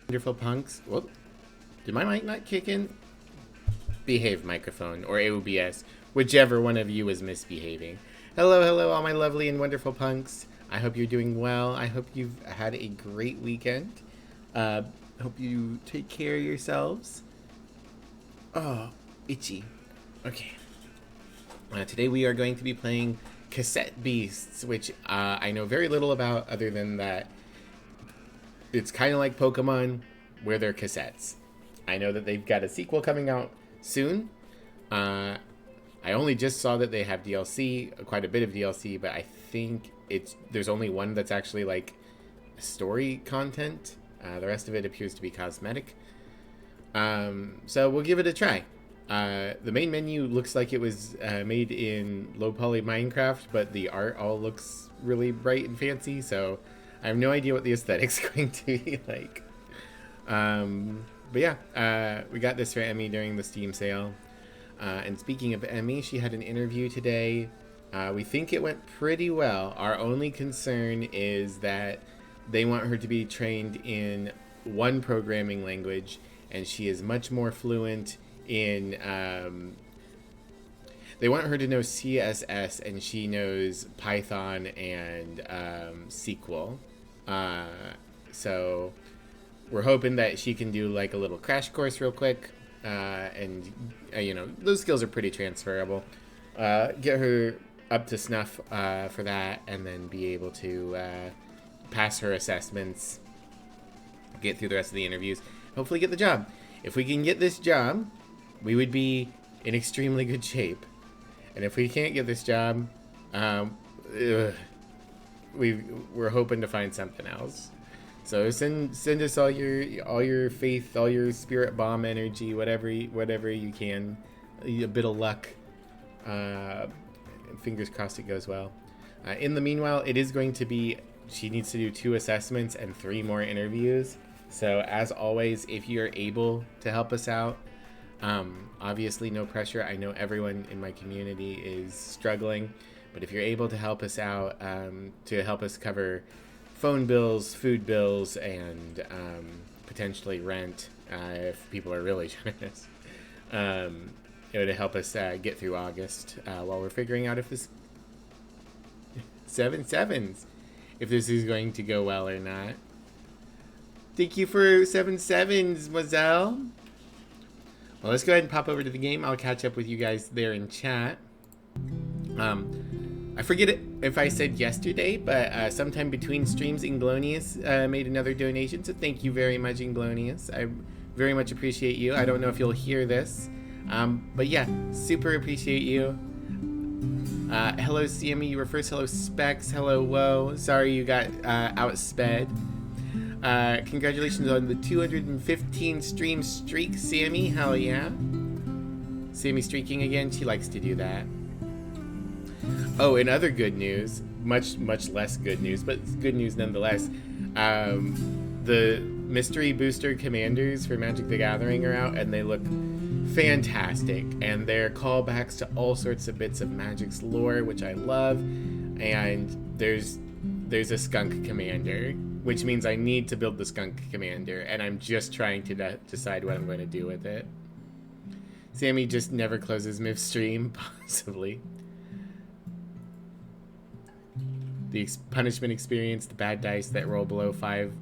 Wonderful punks. Whoop. Did my mic not kick in? Behave, microphone, or OBS, whichever one of you is misbehaving. Hello, hello, all my lovely and wonderful punks. I hope you're doing well. I hope you've had a great weekend. Hope you take care of yourselves. Oh, itchy. Okay. Today we are going to be playing Cassette Beasts, which I know very little about other than that it's kind of like Pokemon, where they're cassettes. I know that they've got a sequel coming out soon. I only just saw that they have DLC, quite a bit of DLC, but I think there's only one that's actually like story content. The rest of it appears to be cosmetic. So we'll give it a try. The main menu looks like it was made in low poly Minecraft, but the art all looks really bright and fancy, so I have no idea what the aesthetic's going to be like. But yeah, we got this for Emmy during the Steam sale. And speaking of Emmy, she had an interview today. We think it went pretty well. Our only concern is that they want her to be trained in one programming language, and she is much more fluent in they want her to know CSS, and she knows Python and SQL. So we're hoping that she can do like a little crash course real quick, and you know, those skills are pretty transferable. Get her up to snuff for that, and then be able to pass her assessments, get through the rest of the interviews, hopefully get the job. If we can get this job, we would be in extremely good shape. And if we can't get this job, we're hoping to find something else. So send us all your faith, all your spirit bomb energy, whatever you can, a bit of luck. Fingers crossed it goes well. In the meanwhile, it is going to be, she needs to do 2 assessments and 3 more interviews. So as always, if you're able to help us out, obviously no pressure. I know everyone in my community is struggling, but if you're able to help us out, to help us cover phone bills, food bills, and potentially rent, if people are really generous, it would help us get through August while we're figuring out if this 7 sevens, if this is going to go well or not. Thank you for 7 sevens, Mozelle. Well, let's go ahead and pop over to the game. I'll catch up with you guys there in chat. I forget if I said yesterday, but sometime between streams, Inglonius made another donation, so thank you very much, Inglonius. I very much appreciate you. I don't know if you'll hear this, but yeah, super appreciate you. Hello, CME, you were first. Hello, Specs. Hello, Whoa. Sorry you got outsped. Congratulations on the 215 stream streak, Sammy. Hell yeah. Sammy streaking again. She likes to do that. Oh, and other good news, much less good news, but good news nonetheless. The mystery booster commanders for Magic the Gathering are out, and they look fantastic. And they're callbacks to all sorts of bits of Magic's lore, which I love. And there's a skunk commander, which means I need to build the skunk commander, and I'm just trying to decide what I'm going to do with it. Sammy just never closes mid-stream, possibly. The punishment experience, the bad dice that roll below 5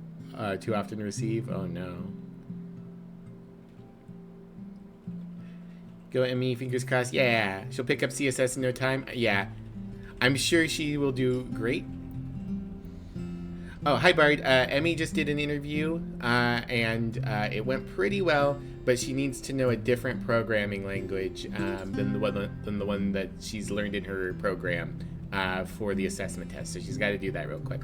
too often receive. Oh no. Go Emmy, fingers crossed. Yeah, she'll pick up CSS in no time. Yeah, I'm sure she will do great. Oh, hi Bard. Emmy just did an interview, and it went pretty well, but she needs to know a different programming language than the one that she's learned in her program for the assessment test. So she's got to do that real quick.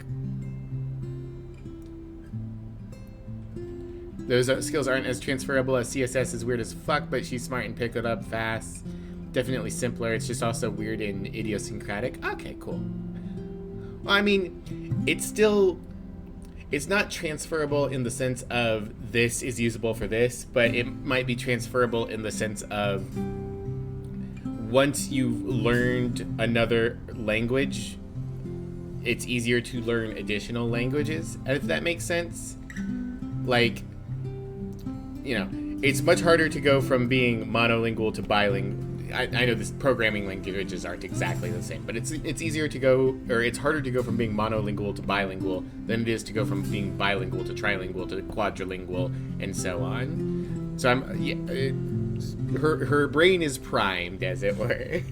Those skills aren't as transferable as CSS is weird as fuck, but she's smart and pick it up fast. Definitely simpler. It's just also weird and idiosyncratic. Okay, cool. Well, I mean, it's not transferable in the sense of this is usable for this, but it might be transferable in the sense of once you've learned another language, it's easier to learn additional languages, if that makes sense. Like, you know, it's much harder to go from being monolingual to bilingual. I know this programming languages aren't exactly the same, but it's easier to go, or it's harder to go from being monolingual to bilingual than it is to go from being bilingual to trilingual to quadrilingual and so on. So her brain is primed, as it were.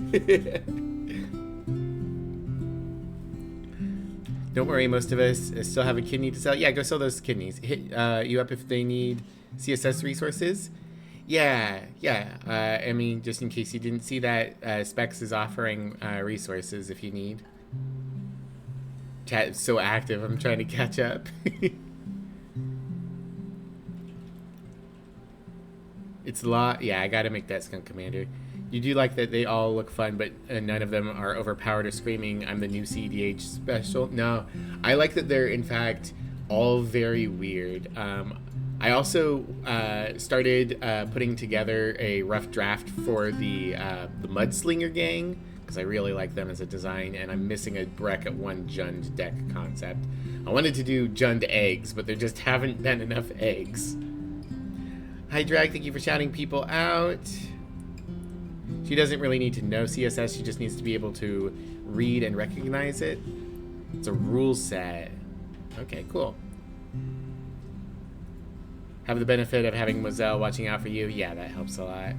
Don't worry, most of us still have a kidney to sell. Yeah, go sell those kidneys. Hit you up if they need CSS resources. Yeah. I mean, just in case you didn't see that, Specs is offering resources if you need. Chat is so active, I'm trying to catch up. It's a lot. Yeah, I gotta make that Skunk Commander. You do like that they all look fun, but none of them are overpowered or screaming, I'm the new CDH special. No, I like that they're, in fact, all very weird. I also started putting together a rough draft for the Mudslinger gang, because I really like them as a design, and I'm missing a Breck at 1 Jund deck concept. I wanted to do Jund eggs, but there just haven't been enough eggs. Hi, Drag, thank you for shouting people out. She doesn't really need to know CSS, she just needs to be able to read and recognize it. It's a rule set. Okay, cool. Have the benefit of having Moselle watching out for you. Yeah, that helps a lot.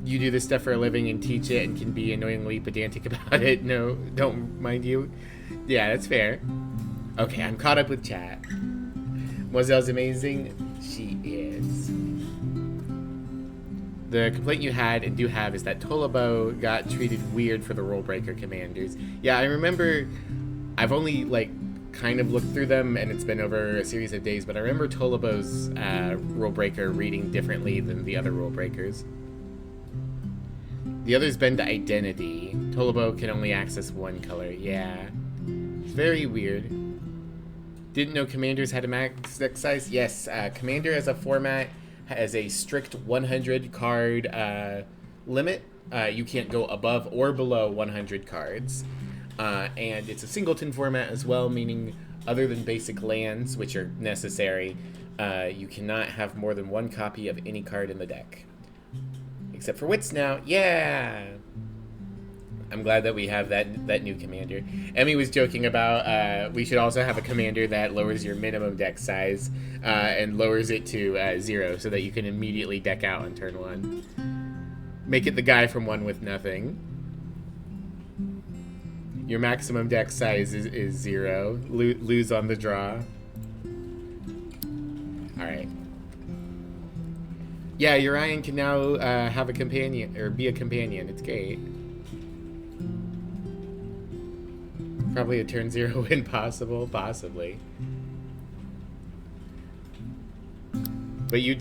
You do this stuff for a living and teach it and can be annoyingly pedantic about it. No, don't mind you. Yeah, that's fair. Okay, I'm caught up with chat. Moselle's amazing. She is. The complaint you had and do have is that Tolabo got treated weird for the Rule Breaker commanders. Yeah, I remember. I've only, kind of looked through them, and it's been over a series of days, but I remember Tolabo's Rule Breaker reading differently than the other Rule Breakers. The others bend to identity. Tolabo can only access one color. Yeah. It's very weird. Didn't know commanders had a max deck size? Yes, commander as a format has a strict 100 card limit. You can't go above or below 100 cards. And it's a singleton format as well, meaning other than basic lands, which are necessary, you cannot have more than one copy of any card in the deck. Except for Wits now. Yeah! I'm glad that we have that new commander. Emmy was joking about we should also have a commander that lowers your minimum deck size and lowers it to 0 so that you can immediately deck out on turn 1. Make it the guy from One with Nothing. Your maximum deck size is 0. Lose on the draw. Alright. Yeah, Urian can now have a companion, or be a companion. It's great. Probably a turn 0 win possible. Possibly. But you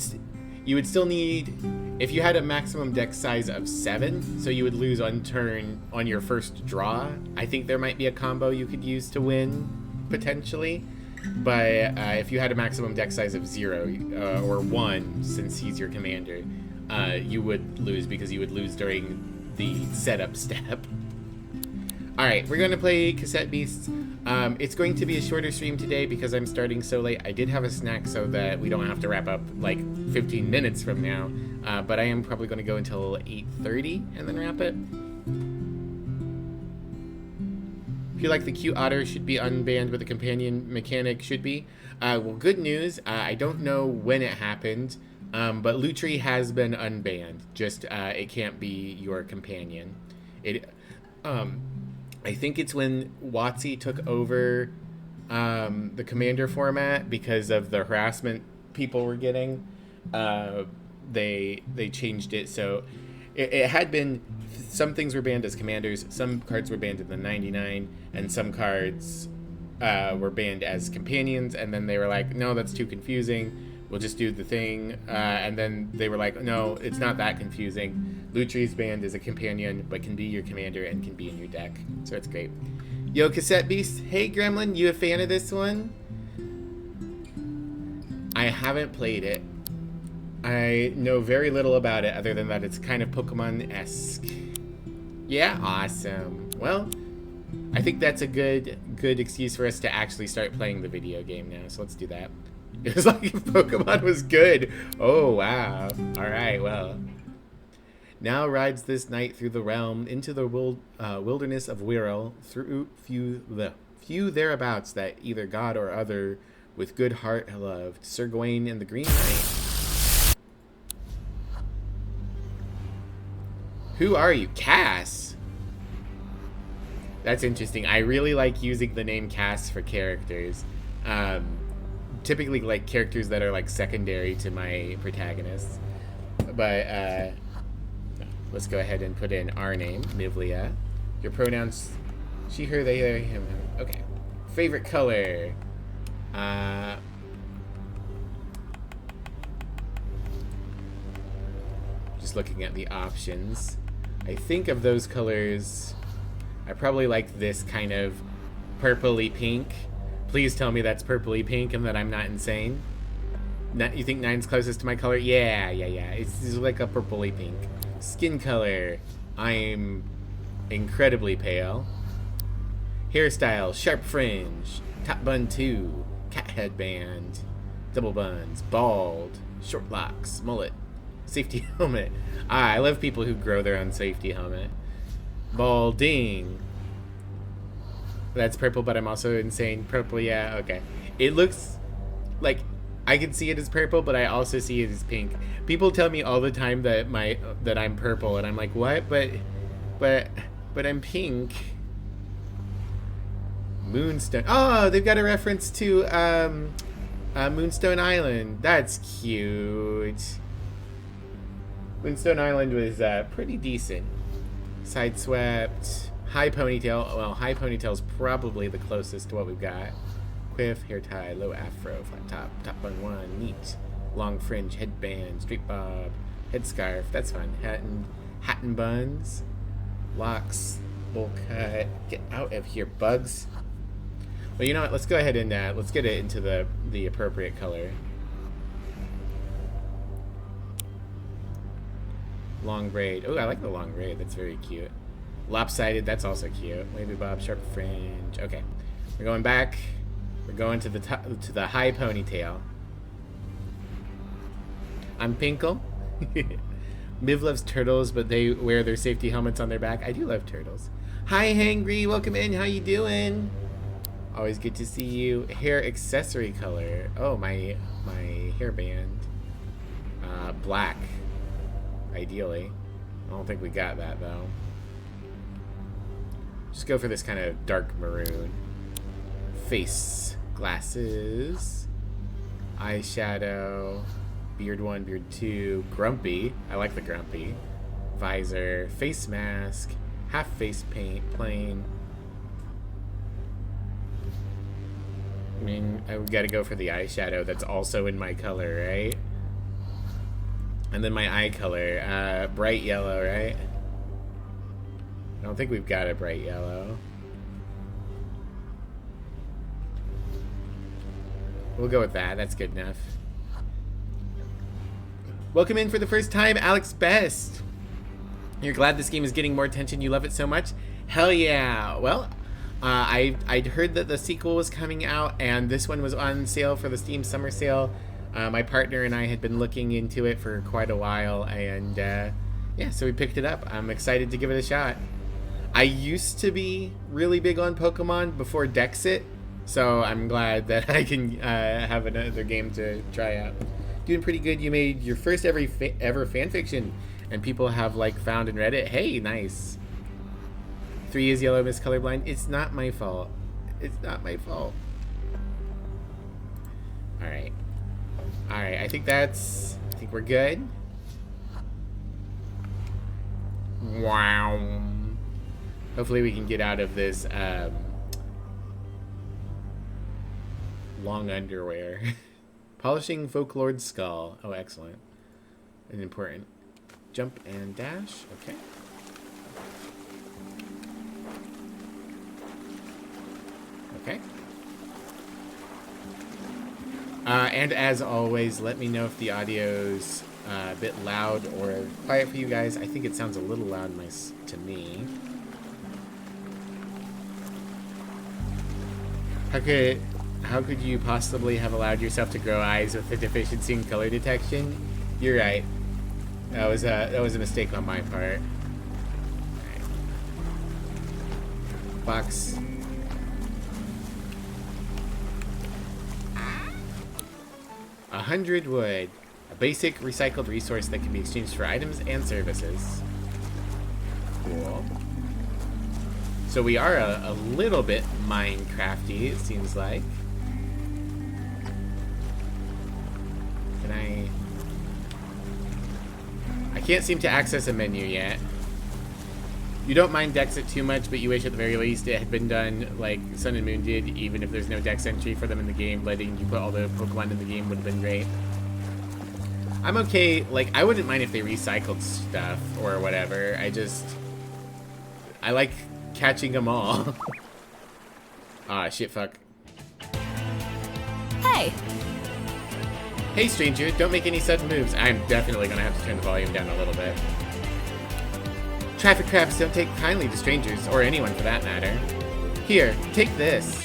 would still need, if you had a maximum deck size of 7, so you would lose on turn on your first draw. I think there might be a combo you could use to win, potentially. But if you had a maximum deck size of 0 or 1, since he's your commander, you would lose because you would lose during the setup step. Alright, we're going to play Cassette Beasts. It's going to be a shorter stream today because I'm starting so late. I did have a snack so that we don't have to wrap up 15 minutes from now. But I am probably going to go until 8:30 and then wrap it. If you like the cute otter should be unbanned, but the companion mechanic should be. Well, good news. I don't know when it happened, but Lutri has been unbanned. Just it can't be your companion. I think it's when WotC took over the commander format because of the harassment people were getting. They changed it, so it had been, some things were banned as commanders, some cards were banned in the 99, and some cards were banned as companions, and then they were like, no, that's too confusing, we'll just do the thing, and then they were like, no, it's not that confusing. Lutri's banned as a companion, but can be your commander and can be in your deck, so it's great. Yo, Cassette Beast, hey Gremlin, you a fan of this one? I haven't played it. I know very little about it other than that it's kind of Pokemon-esque. Yeah, awesome. Well, I think that's a good excuse for us to actually start playing the video game now, so let's do that. It was like if Pokemon was good. Oh, wow. Alright, well. Now rides this knight through the realm into the wilderness of Wirral, through few thereabouts that either god or other with good heart loved. Sir Gawain and the Green Knight. Who are you? Cass? That's interesting. I really like using the name Cass for characters. Typically like characters that are like secondary to my protagonists. But let's go ahead and put in our name, Mivlia. Your pronouns, she, her, they, him. Okay. Favorite color. Just looking at the options. I think of those colors, I probably like this kind of purpley pink. Please tell me that's purpley pink and that I'm not insane. You think 9's closest to my color? Yeah. It's like a purpley pink. Skin color. I'm incredibly pale. Hairstyle, sharp fringe. Top bun 2. Cat headband. Double buns. Bald. Short locks. Mullet. Safety helmet. I love people who grow their own safety helmet. Balding. That's purple, but I'm also insane. Purple, yeah, okay. It looks like I can see it as purple, but I also see it as pink. People tell me all the time that I'm purple, and I'm like, what? But I'm pink. Moonstone. Oh, they've got a reference to Moonstone Island. That's cute. Moonstone Island was pretty decent. Sideswept. High ponytail. Well, high ponytail's probably the closest to what we've got. Quiff, hair tie, low afro, flat top, top bun 1, neat. Long fringe, headband, straight bob, headscarf. That's fun. Hat and buns. Locks, bowl cut. Get out of here, bugs. Well, you know what? Let's go ahead and let's get it into the appropriate color. Long braid. Oh, I like the long braid. That's very cute. Lopsided. That's also cute. Wavy bob, sharp fringe. Okay, we're going back. We're going to the high ponytail. I'm Pinkle. Miv loves turtles, but they wear their safety helmets on their back. I do love turtles. Hi, Hangry. Welcome in. How you doing? Always good to see you. Hair accessory color. Oh, my hairband. Black. Ideally. I don't think we got that, though. Just go for this kind of dark maroon. Face. Glasses. Eyeshadow. Beard 1, beard 2. Grumpy. I like the grumpy. Visor. Face mask. Half face paint. Plain. I mean, I've got to go for the eyeshadow that's also in my color, right? And then my eye color, bright yellow, right? I don't think we've got a bright yellow. We'll go with that. That's good enough. Welcome in for the first time, Alex Best. You're glad this game is getting more attention. You love it so much? Hell yeah. Well, I'd heard that the sequel was coming out, and this one was on sale for the Steam Summer Sale. My partner and I had been looking into it for quite a while, and yeah, so we picked it up. I'm excited to give it a shot. I used to be really big on Pokemon before Dexit, so I'm glad that I can have another game to try out. Doing pretty good. You made your first ever fanfiction, and people have like found and read it. Hey, nice. 3 is yellow, Miss Colorblind. It's not my fault. It's not my fault. Alright. Alright, I think we're good. Wow. Hopefully we can get out of this long underwear. Polishing Folklord Skull. Oh, excellent. And important. Jump and dash. Okay. Okay. And as always, let me know if the audio's a bit loud or quiet for you guys. I think it sounds a little loud to me. How How could you possibly have allowed yourself to grow eyes with a deficiency in color detection? You're right. That was a mistake on my part. Right. Box. A 100 wood. A basic recycled resource that can be exchanged for items and services. Cool. So we are a little bit Minecrafty, it seems like. Can I can't seem to access a menu yet. You don't mind Dexit too much, but you wish at the very least it had been done like Sun and Moon did, even if there's no Dex entry for them in the game. Letting you put all the Pokemon in the game would have been great. I'm okay, like, I wouldn't mind if they recycled stuff or whatever. I like catching them all. Ah, shit, fuck. Hey! Hey, stranger, don't make any sudden moves. I'm definitely gonna have to turn the volume down a little bit. Traffic crabs don't take kindly to strangers, or anyone for that matter. Here, take this.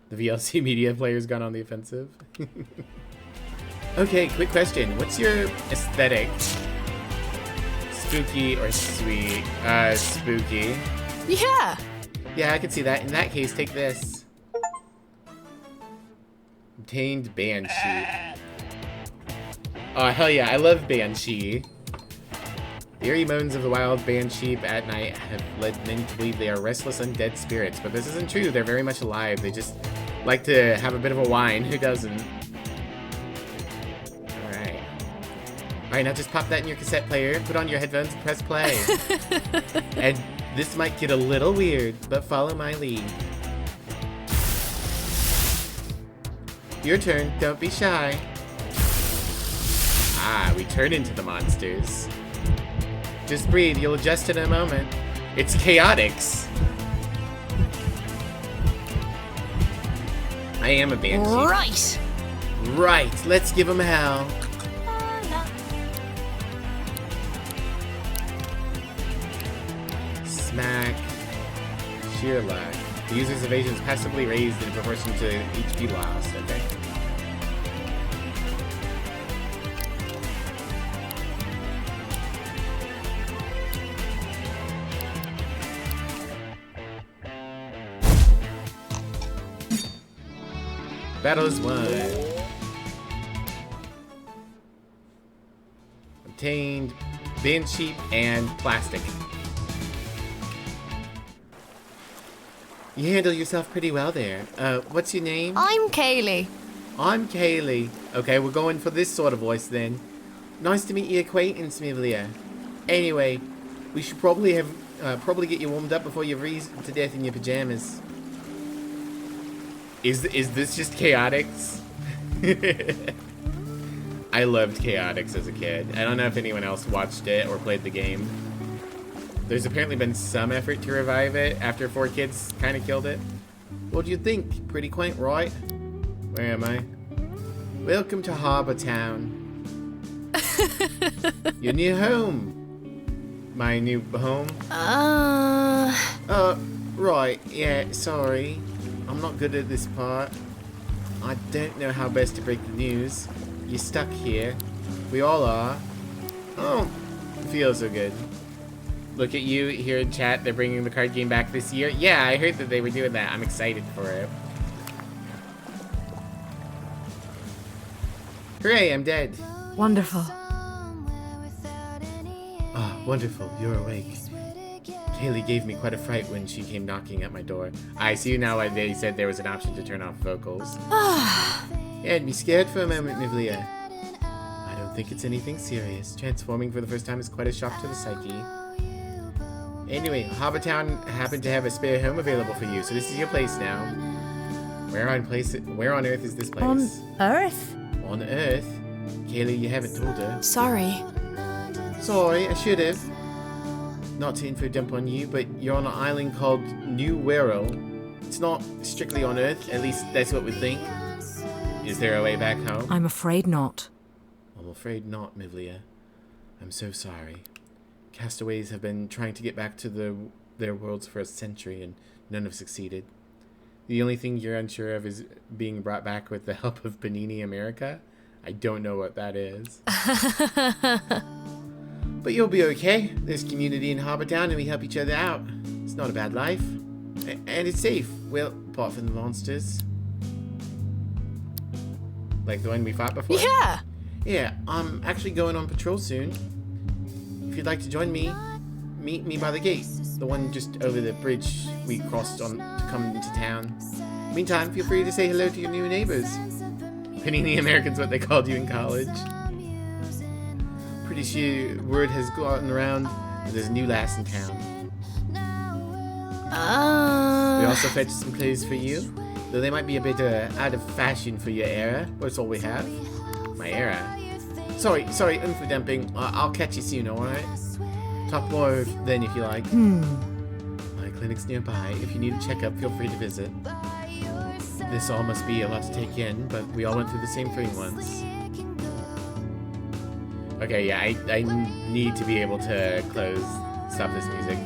The VLC media player's gone on the offensive. Okay, quick question. What's your aesthetic? Spooky or sweet? Spooky. Yeah! Yeah, I can see that. In that case, take this. Obtained Banshee. Oh, hell yeah, I love Banshee. The eerie moans of the wild Banshee at night have led many to believe they are restless undead spirits, but this isn't true. They're very much alive. They just like to have a bit of a whine. Who doesn't? Alright. Alright, now just pop that in your cassette player, put on your headphones, and press play. And this might get a little weird, but follow my lead. Your turn, don't be shy. Ah, we turn into the monsters. Just breathe, you'll adjust in a moment. It's Chaotix. I am a Banshee. Right! Right, let's give him hell. Smack. Sheer luck. The user's evasion is passively raised in proportion to HP lost. Okay. Battle is won. Obtained Banshee and plastic. You handle yourself pretty well there. What's your name? I'm Kaylee. I'm Kaylee. Okay, we're going for this sort of voice then. Nice to meet your acquaintance, Mivlia. Anyway, we should probably get you warmed up before you freeze to death in your pajamas. Is this just Chaotix? I loved Chaotix as a kid. I don't know if anyone else watched it or played the game. There's apparently been some effort to revive it after 4 kids kind of killed it. What do you think? Pretty quaint, right? Where am I? Welcome to Harbour Town. Your new home. My new home? Right. Yeah, sorry. I'm not good at this part. I don't know how best to break the news. You're stuck here. We all are. Oh, it feels so good. Look at you here in chat. They're bringing the card game back this year. Yeah, I heard that they were doing that. I'm excited for it. Hooray, I'm dead. Wonderful. Ah, wonderful. You're awake. Kaylee gave me quite a fright when she came knocking at my door. I see now why they said there was an option to turn off vocals. You had me scared for a moment, Mivlia. I don't think it's anything serious. Transforming for the first time is quite a shock to the psyche. Anyway, Harbour Town happened to have a spare home available for you, so this is your place now. Where on earth is this place? On Earth? On Earth? Kaylee, you haven't told her. Sorry. Sorry, I should have. Not to info dump on you, but you're on an island called New Wirral. It's not strictly on Earth, at least that's what we think. Is there a way back home? I'm afraid not. I'm afraid not, Mivlia. I'm so sorry. Castaways have been trying to get back to the their worlds for a century and none have succeeded. The only thing you're unsure of is being brought back with the help of Panini America. I don't know what that is. But you'll be okay. There's community in Harbortown and we help each other out. It's not a bad life. And it's safe. Well, apart from the monsters. Like the one we fought before? Yeah! Yeah, I'm actually going on patrol soon. If you'd like to join me, meet me by the gate. The one just over the bridge we crossed on to come into town. Meantime, feel free to say hello to your new neighbors. Panini American's what they called you in college. Pretty sure word has gotten around that there's a new lass in town. We also fetched some clothes for you, though they might be a bit out of fashion for your era. That's all we have. My era? Sorry, info dumping. I'll catch you soon, alright? Talk more then if you like. My clinic's nearby. If you need a checkup, feel free to visit. This all must be a lot to take in, but we all went through the same thing once. Okay, yeah, I need to be able to stop this music.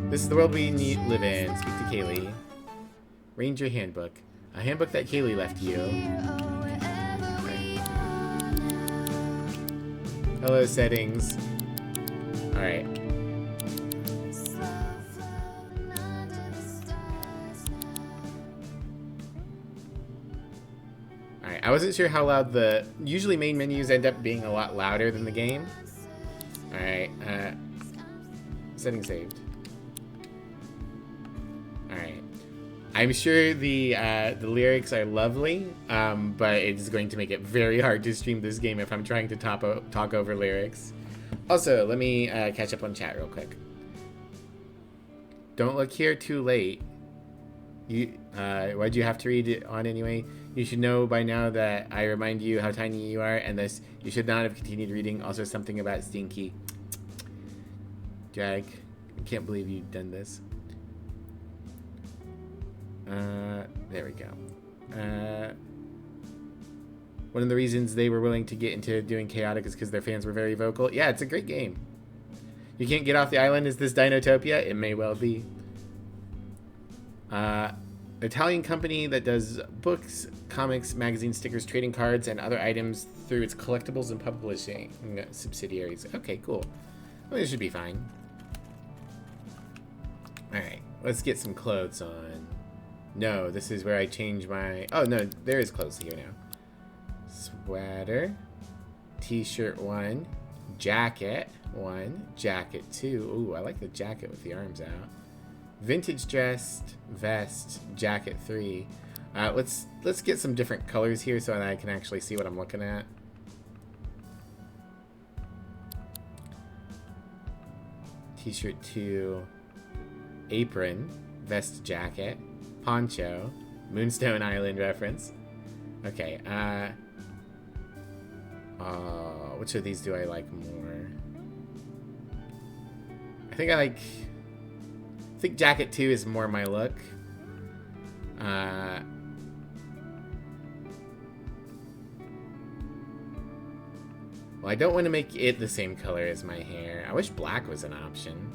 This is the world we live in. Speak to Kaylee. Ranger Handbook. A handbook that Kaylee left you. Right. Hello, settings. Alright. Alright, I wasn't sure how loud usually main menus end up being a lot louder than the game. Alright, setting saved. Alright. I'm sure the lyrics are lovely, but it's going to make it very hard to stream this game if I'm trying to talk over lyrics. Also, let me catch up on chat real quick. Don't look here too late. Why'd you have to read it on anyway? You should know by now that I remind you how tiny you are, and thus you should not have continued reading. Also, something about Stinky. Jag, I can't believe you've done this. There we go. One of the reasons they were willing to get into doing Chaotic is because their fans were very vocal. Yeah, it's a great game. You can't get off the island. Is this Dinotopia? It may well be. Italian company that does books, comics, magazines, stickers, trading cards, and other items through its collectibles and publishing subsidiaries. Okay, cool. Well, this should be fine. Alright, let's get some clothes on. No, this is where I change my... Oh, no, there is clothes here now. Sweater. T-shirt 1. Jacket 1. Jacket 2. Ooh, I like the jacket with the arms out. Vintage dress, vest, jacket 3. Let's get some different colors here so that I can actually see what I'm looking at. T-shirt 2. Apron. Vest, jacket. Poncho. Moonstone Island reference. Okay, which of these do I like more? I think jacket 2 is more my look. Well, I don't want to make it the same color as my hair. I wish black was an option.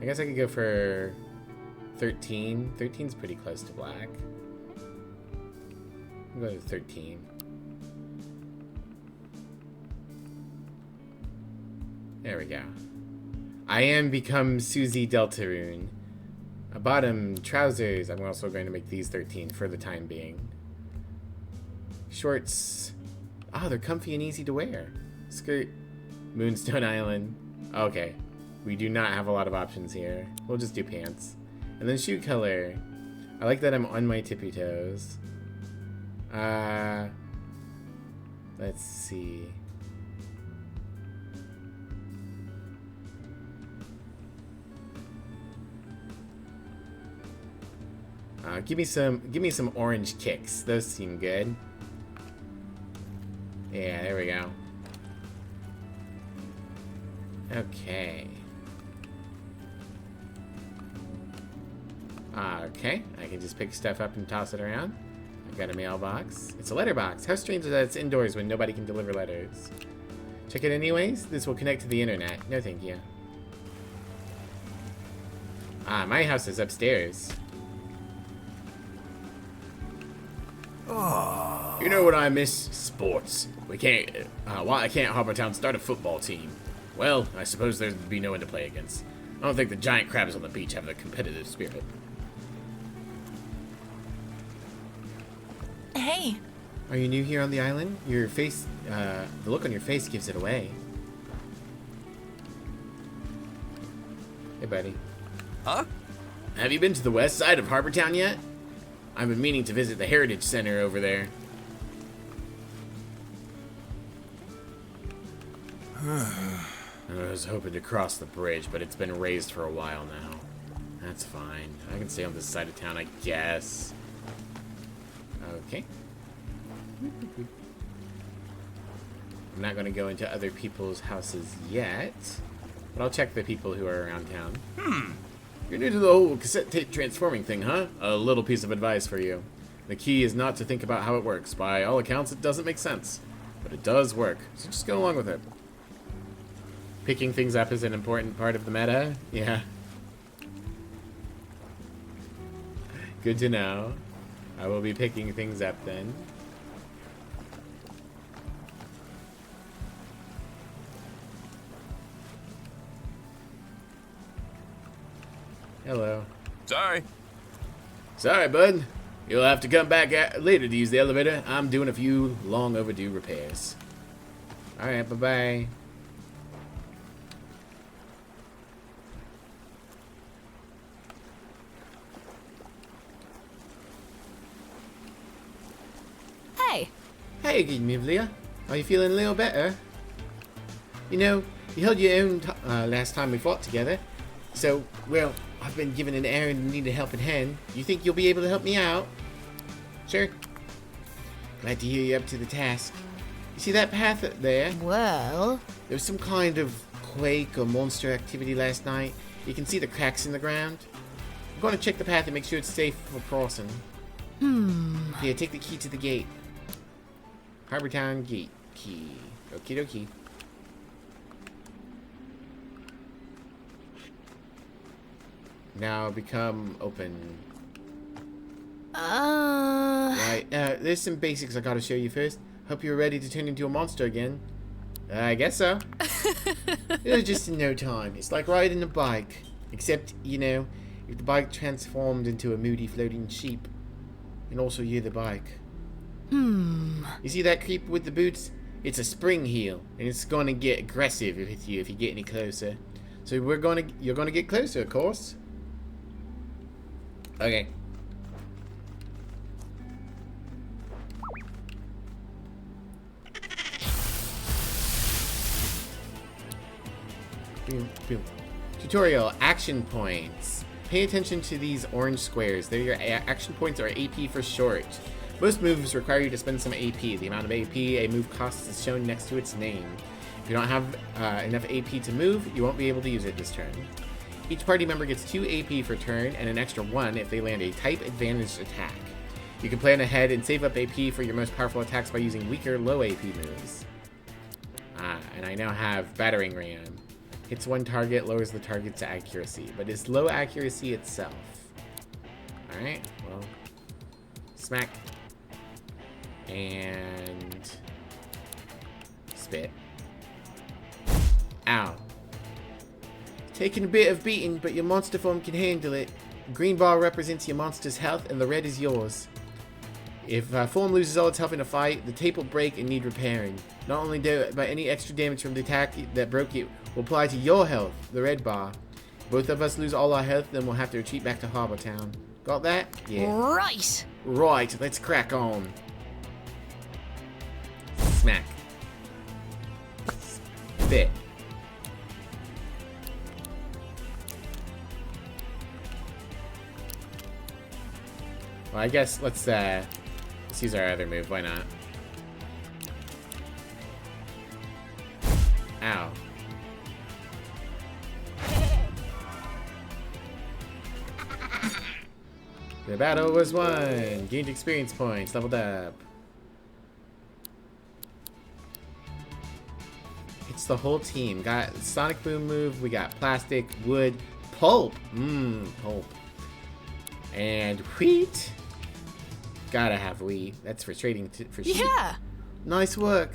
I guess I could go for 13. 13's pretty close to black. I'll go to 13. There we go. I am become Susie Deltarune. A bottom, trousers. I'm also going to make these 13 for the time being. Shorts. Oh, they're comfy and easy to wear. Skirt. Moonstone Island. Okay. We do not have a lot of options here. We'll just do pants. And then shoe color. I like that I'm on my tippy toes. Let's see. Give me some orange kicks. Those seem good. Yeah, there we go. Okay. Okay, I can just pick stuff up and toss it around. I've got a mailbox. It's a letterbox. How strange that it's indoors when nobody can deliver letters. Check it anyways. This will connect to the internet. No, thank you. Ah, my house is upstairs. You know what I miss? Sports. Why can't Harbortown start a football team? Well, I suppose there'd be no one to play against. I don't think the giant crabs on the beach have the competitive spirit. Hey. Are you new here on the island? Your face, the look on your face gives it away. Hey, buddy. Huh? Have you been to the west side of Harbortown yet? I've been meaning to visit the Heritage Center over there. I was hoping to cross the bridge, but it's been raised for a while now. That's fine. I can stay on this side of town, I guess. Okay. I'm not going to go into other people's houses yet, but I'll check the people who are around town. You're new to the whole cassette tape transforming thing, huh? A little piece of advice for you. The key is not to think about how it works. By all accounts, it doesn't make sense. But it does work, so just go along with it. Picking things up is an important part of the meta. Yeah. Good to know. I will be picking things up then. Hello. Sorry. Sorry, bud. You'll have to come back later to use the elevator. I'm doing a few long overdue repairs. Alright, bye-bye. Hey. Hey, good Mivlia. Are you feeling a little better? You know, you held your own last time we fought together. So, well, I've been given an errand and need a helping hand. You think you'll be able to help me out? Sure. Glad to hear you're up to the task. You see that path up there? Well. There was some kind of quake or monster activity last night. You can see the cracks in the ground. I'm going to check the path and make sure it's safe for crossing. Here, take the key to the gate. Harbortown gate key. Okie dokie. Now become open. Right, there's some basics I gotta show you first. Hope you're ready to turn into a monster again. I guess so. It was just in no time. It's like riding a bike. Except, you know, if the bike transformed into a moody floating sheep. And also you're the bike. You see that creep with the boots? It's a spring heel. And it's gonna get aggressive with you if you get any closer. So you're gonna get closer, of course. Okay. Tutorial, action points. Pay attention to these orange squares. They're your action points, or AP for short. Most moves require you to spend some AP. The amount of AP a move costs is shown next to its name. If you don't have enough AP to move, you won't be able to use it this turn. Each party member gets 2 AP per turn and an extra 1 if they land a type advantaged attack. You can plan ahead and save up AP for your most powerful attacks by using weaker low AP moves. And I now have Battering Ram. Hits one target, lowers the target's accuracy, but is low accuracy itself. Alright, well, smack. And spit. Ow. Taking a bit of beating, but your monster form can handle it. The green bar represents your monster's health, and the red is yours. If form loses all its health in a fight, the tape will break and need repairing. Not only but any extra damage from the attack that broke it will apply to your health, the red bar. If both of us lose all our health, then we'll have to retreat back to Harbortown. Got that? Yeah. Right. Right, let's crack on. Smack. Spit. Well, I guess let's use our other move. Why not? Ow. The battle was won. Gained experience points. Leveled up. It's the whole team. Got Sonic Boom move. We got plastic, wood, pulp. Pulp. And wheat. Gotta have wheat. That's for trading for sheep. Yeah. Nice work.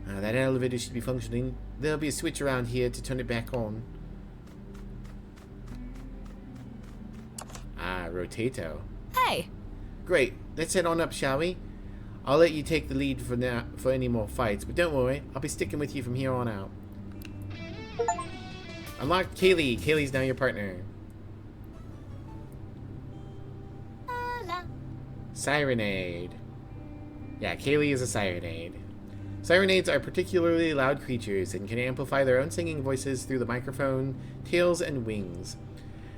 That elevator should be functioning. There'll be a switch around here to turn it back on. Rotato. Hey. Great. Let's head on up, shall we? I'll let you take the lead for now for any more fights, but don't worry, I'll be sticking with you from here on out. Unlock Kaylee. Kaylee's now your partner. Sirenade. Yeah, Kaylee is a Sirenade. Sirenades are particularly loud creatures and can amplify their own singing voices through the microphone, tails, and wings.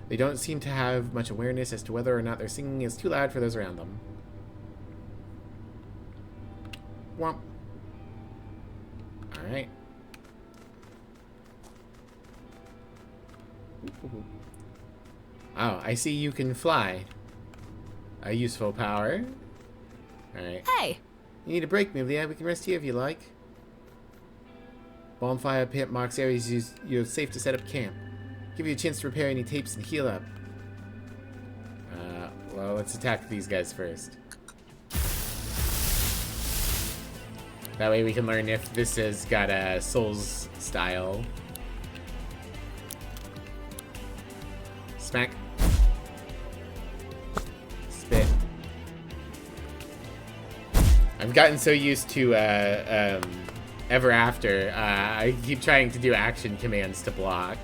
They don't seem to have much awareness as to whether or not their singing is too loud for those around them. Womp. Alright. Oh, I see you can fly. A useful power. Alright. Hey. You need a break, Mivlia. We can rest here if you like. Bonfire pit marks areas you're safe to set up camp. Give you a chance to repair any tapes and heal up. Well, let's attack these guys first. That way we can learn if this has got a Souls style. Smack. Spit. I've gotten so used to Ever After, I keep trying to do action commands to block.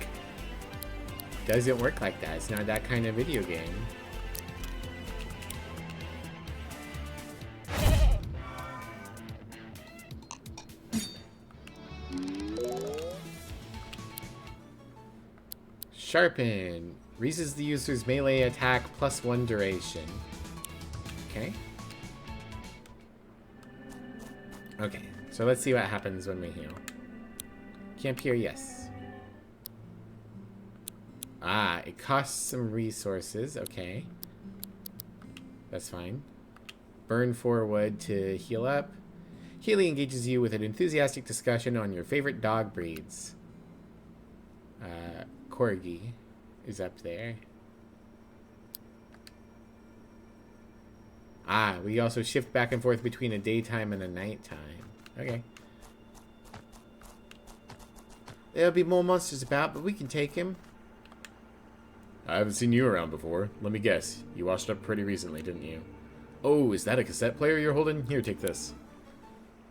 Doesn't work like that. It's not that kind of video game. Sharpen. Raises the user's melee attack +1 duration. Okay. Okay, so let's see what happens when we heal. Camp here, yes. It costs some resources. Okay. That's fine. Burn 4 wood to heal up. Healy engages you with an enthusiastic discussion on your favorite dog breeds. Corgi is up there. We also shift back and forth between a daytime and a nighttime. Okay. There'll be more monsters about, but we can take him. I haven't seen you around before. Let me guess. You washed up pretty recently, didn't you? Oh, is that a cassette player you're holding? Here, take this.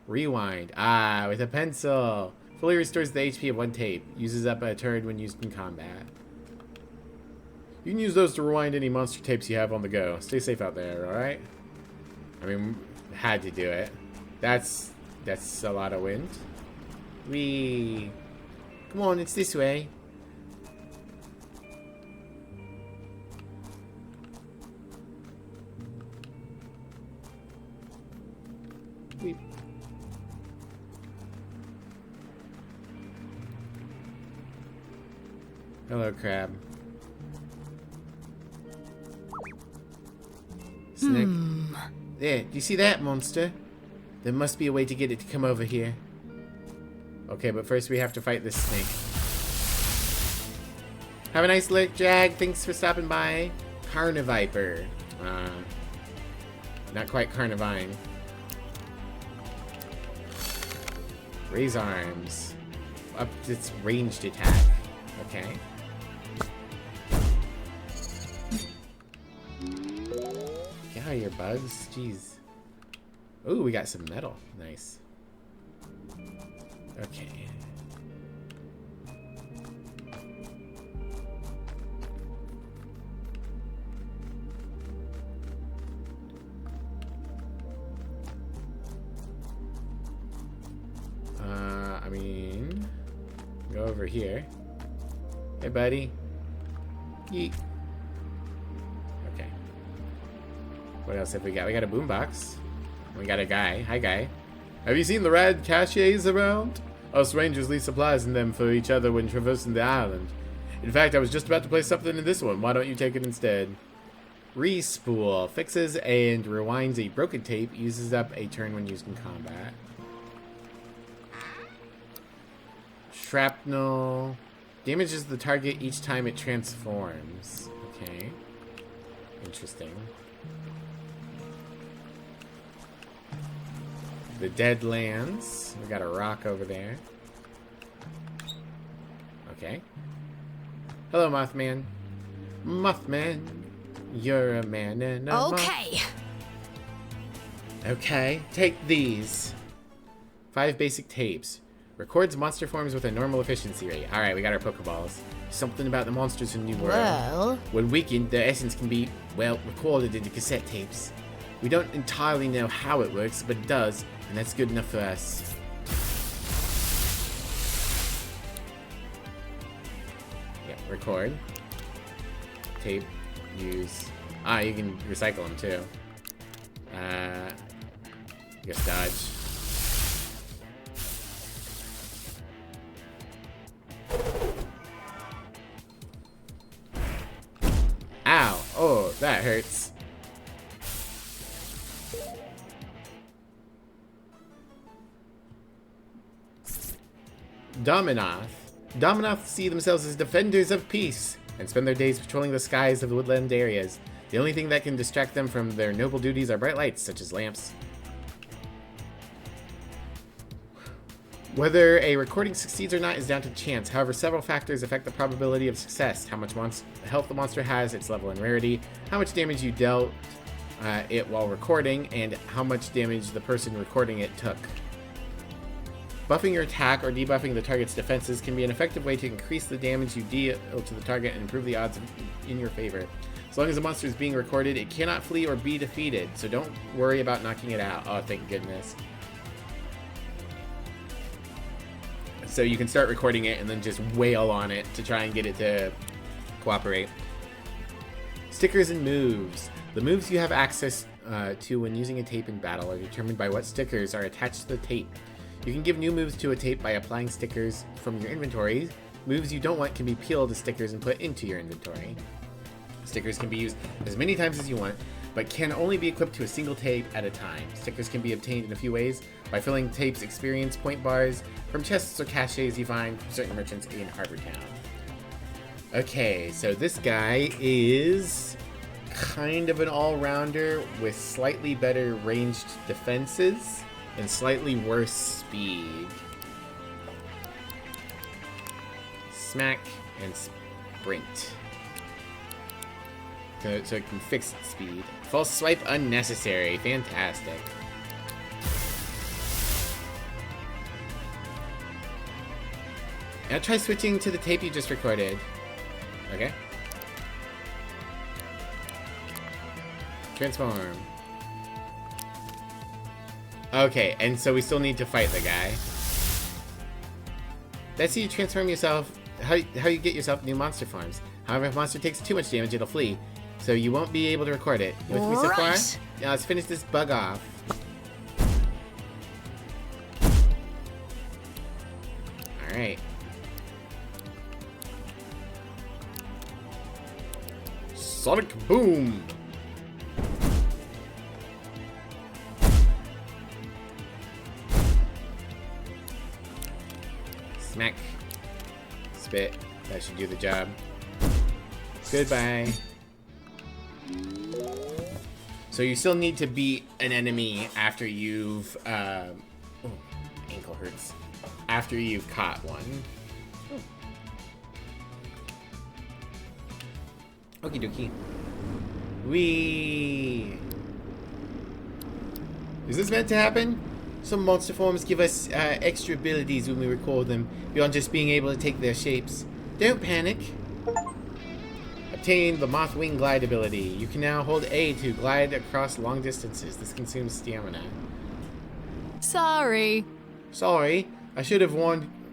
Rewind. With a pencil. Fully restores the HP of one tape. Uses up a turn when used in combat. You can use those to rewind any monster tapes you have on the go. Stay safe out there, alright? I mean, had to do it. That's a lot of wind. Whee! Come on, it's this way. Whee. Hello, crab. Snake. There, do you see that, monster? There must be a way to get it to come over here. Okay, but first we have to fight this snake. Have a nice look, Jag. Thanks for stopping by. Carniviper. Not quite Carnivine. Raise arms. Up its ranged attack. Okay. Get out of here, bugs. Jeez. Ooh, we got some metal. Nice. Okay. I mean, go over here. Hey, buddy. Yeet. Okay. What else have we got? We got a boombox. We got a guy. Hi, guy. Have you seen the rad caches around? Us rangers leave supplies in them for each other when traversing the island. In fact, I was just about to place something in this one. Why don't you take it instead? Respool. Fixes and rewinds a broken tape. Uses up a turn when used in combat. Shrapnel. Damages the target each time it transforms. Okay. Interesting. The Deadlands. We got a rock over there. Okay. Hello, Mothman. Mothman, you're a man and a Okay. Okay, take these. 5 basic tapes. Records monster forms with a normal efficiency rate. Alright, we got our Pokeballs. Something about the monsters in New World. Well, When weakened, their essence can be, well, recorded into cassette tapes. We don't entirely know how it works, but it does, and that's good enough for us. Yeah, record. Tape. Use. Ah, you can recycle them too. I guess dodge. Ow! Oh, that hurts. Dominoth. Dominoth see themselves as defenders of peace and spend their days patrolling the skies of the woodland areas. The only thing that can distract them from their noble duties are bright lights, such as lamps. Whether a recording succeeds or not is down to chance. However, several factors affect the probability of success. How much health the monster has, its level and rarity, how much damage you dealt it while recording, and how much damage the person recording it took. Buffing your attack or debuffing the target's defenses can be an effective way to increase the damage you deal to the target and improve the odds in your favor. As long as the monster is being recorded, it cannot flee or be defeated, so don't worry about knocking it out. Oh, thank goodness. So you can start recording it and then just wail on it to try and get it to cooperate. Stickers and moves. The moves you have access to when using a tape in battle are determined by what stickers are attached to the tape. You can give new moves to a tape by applying stickers from your inventory. Moves you don't want can be peeled as stickers and put into your inventory. Stickers can be used as many times as you want, but can only be equipped to a single tape at a time. Stickers can be obtained in a few ways: by filling tapes' experience point bars from chests or caches you find from certain merchants in Harbor Town. Okay, so this guy is kind of an all-rounder with slightly better ranged defenses and slightly worse speed. Smack and sprint. So it can fix its speed. False swipe unnecessary. Fantastic. Now try switching to the tape you just recorded. Okay. Transform. Okay, and so we still need to fight the guy. That's how you transform yourself, how you get yourself new monster forms. However, if a monster takes too much damage, it'll flee. So you won't be able to record it. You with me so far? Now let's finish this bug off. Alright. Sonic Boom! Smack. Spit. That should do the job. Goodbye. So you still need to beat an enemy after you've, oh, ankle hurts. After you've caught one. Okie dokie. Whee! Is this meant to happen? Some monster forms give us extra abilities when we record them, beyond just being able to take their shapes. Don't panic. Obtain the Moth Wing Glide ability. You can now hold A to glide across long distances. This consumes stamina. Sorry. Sorry. I should have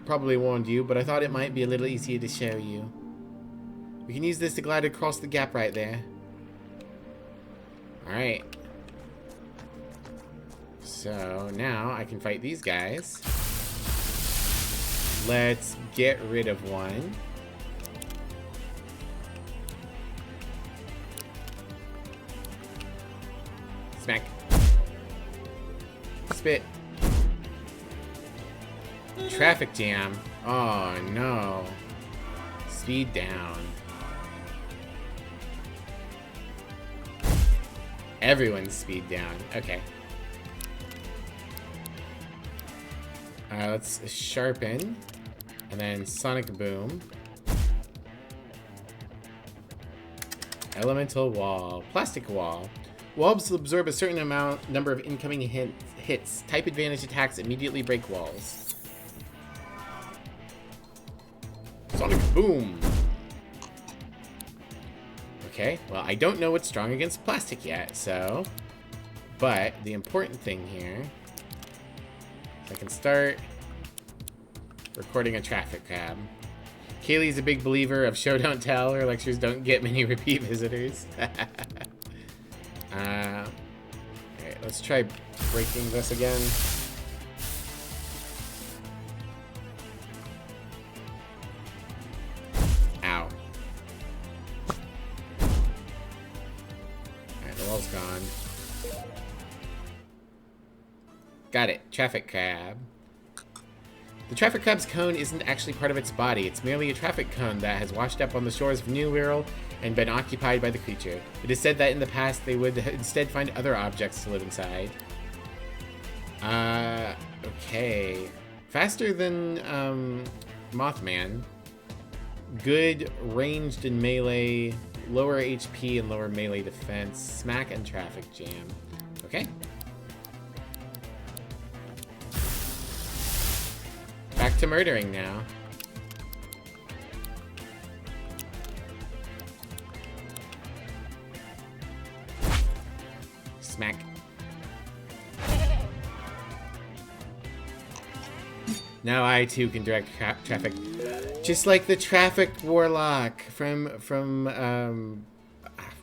probably warned you, but I thought it might be a little easier to show you. We can use this to glide across the gap right there. Alright. So now I can fight these guys. Let's get rid of one. Smack. Spit. Traffic jam. Oh no. speed down. Everyone's speed down. Okay. Let's sharpen. And then sonic boom. Elemental wall. Plastic wall. Walls absorb a certain number of incoming hits. Type advantage attacks immediately break walls. Sonic boom. Okay, well, I don't know what's strong against plastic yet, so... But the important thing here is I can start recording a traffic cab. Kaylee's a big believer of show don't tell. Her lectures don't get many repeat visitors. Alright, let's try breaking this again. Ow. Alright, the wall's gone. Got it. Traffic crab. The traffic crab's cone isn't actually part of its body. It's merely a traffic cone that has washed up on the shores of New World and been occupied by the creature. It is said that in the past they would instead find other objects to live inside. Okay. Faster than, Mothman. Good ranged and melee. Lower HP and lower melee defense. Smack and traffic jam. Okay. Back to murdering now. Smack. Now I too can direct traffic, just like the traffic warlock from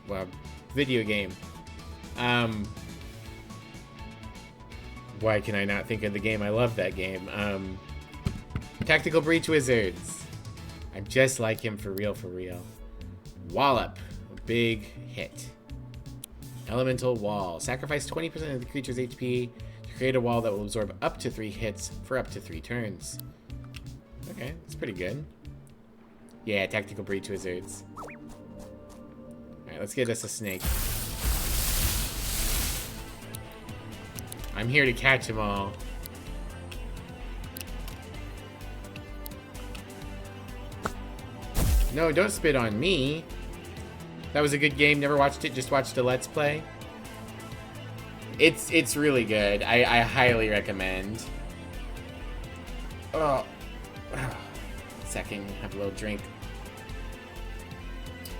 well, video game. Why can I not think of the game? I love that game. Tactical Breach Wizards. I'm just like him for real, for real. Wallop. A big hit. Elemental Wall. Sacrifice 20% of the creature's HP to create a wall that will absorb up to 3 hits for up to 3 turns. Okay, that's pretty good. Yeah, Tactical Breach Wizards. Alright, let's get us a snake. I'm here to catch them all. No, don't spit on me. That was a good game. Never watched it. Just watched a Let's Play. It's really good. I highly recommend. Oh. Second, have a little drink.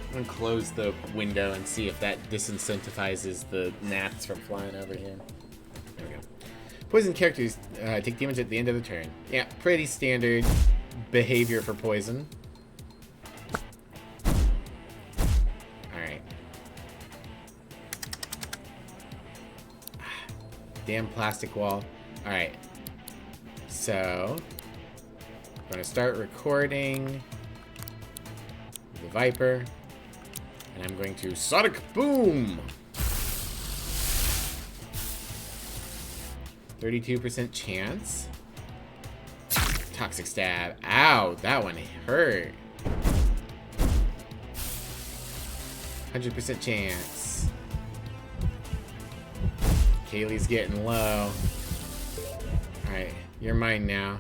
I'm gonna close the window and see if that disincentivizes the gnats from flying over here. There we go. Poison characters take damage at the end of the turn. Yeah, pretty standard behavior for poison. Damn plastic wall. Alright. So, I'm going to start recording the Viper. And I'm going to Sonic Boom! 32% chance. Toxic Stab. Ow, that one hurt. 100% chance. Kaylee's getting low. Alright, you're mine now.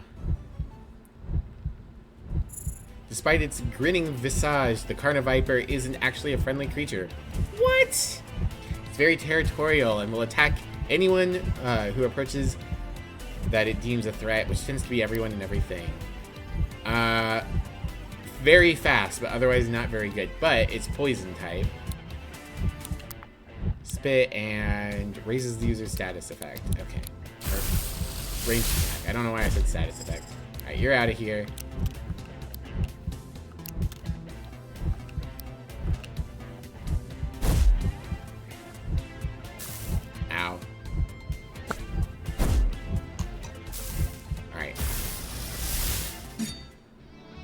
Despite its grinning visage, the Carniviper isn't actually a friendly creature. What? It's very territorial and will attack anyone who approaches that it deems a threat, which tends to be everyone and everything. Very fast, but otherwise not very good. But it's poison type. Spit and raises the user's status effect. Okay. Or range attack. I don't know why I said status effect. Alright, you're out of here. Ow. Alright.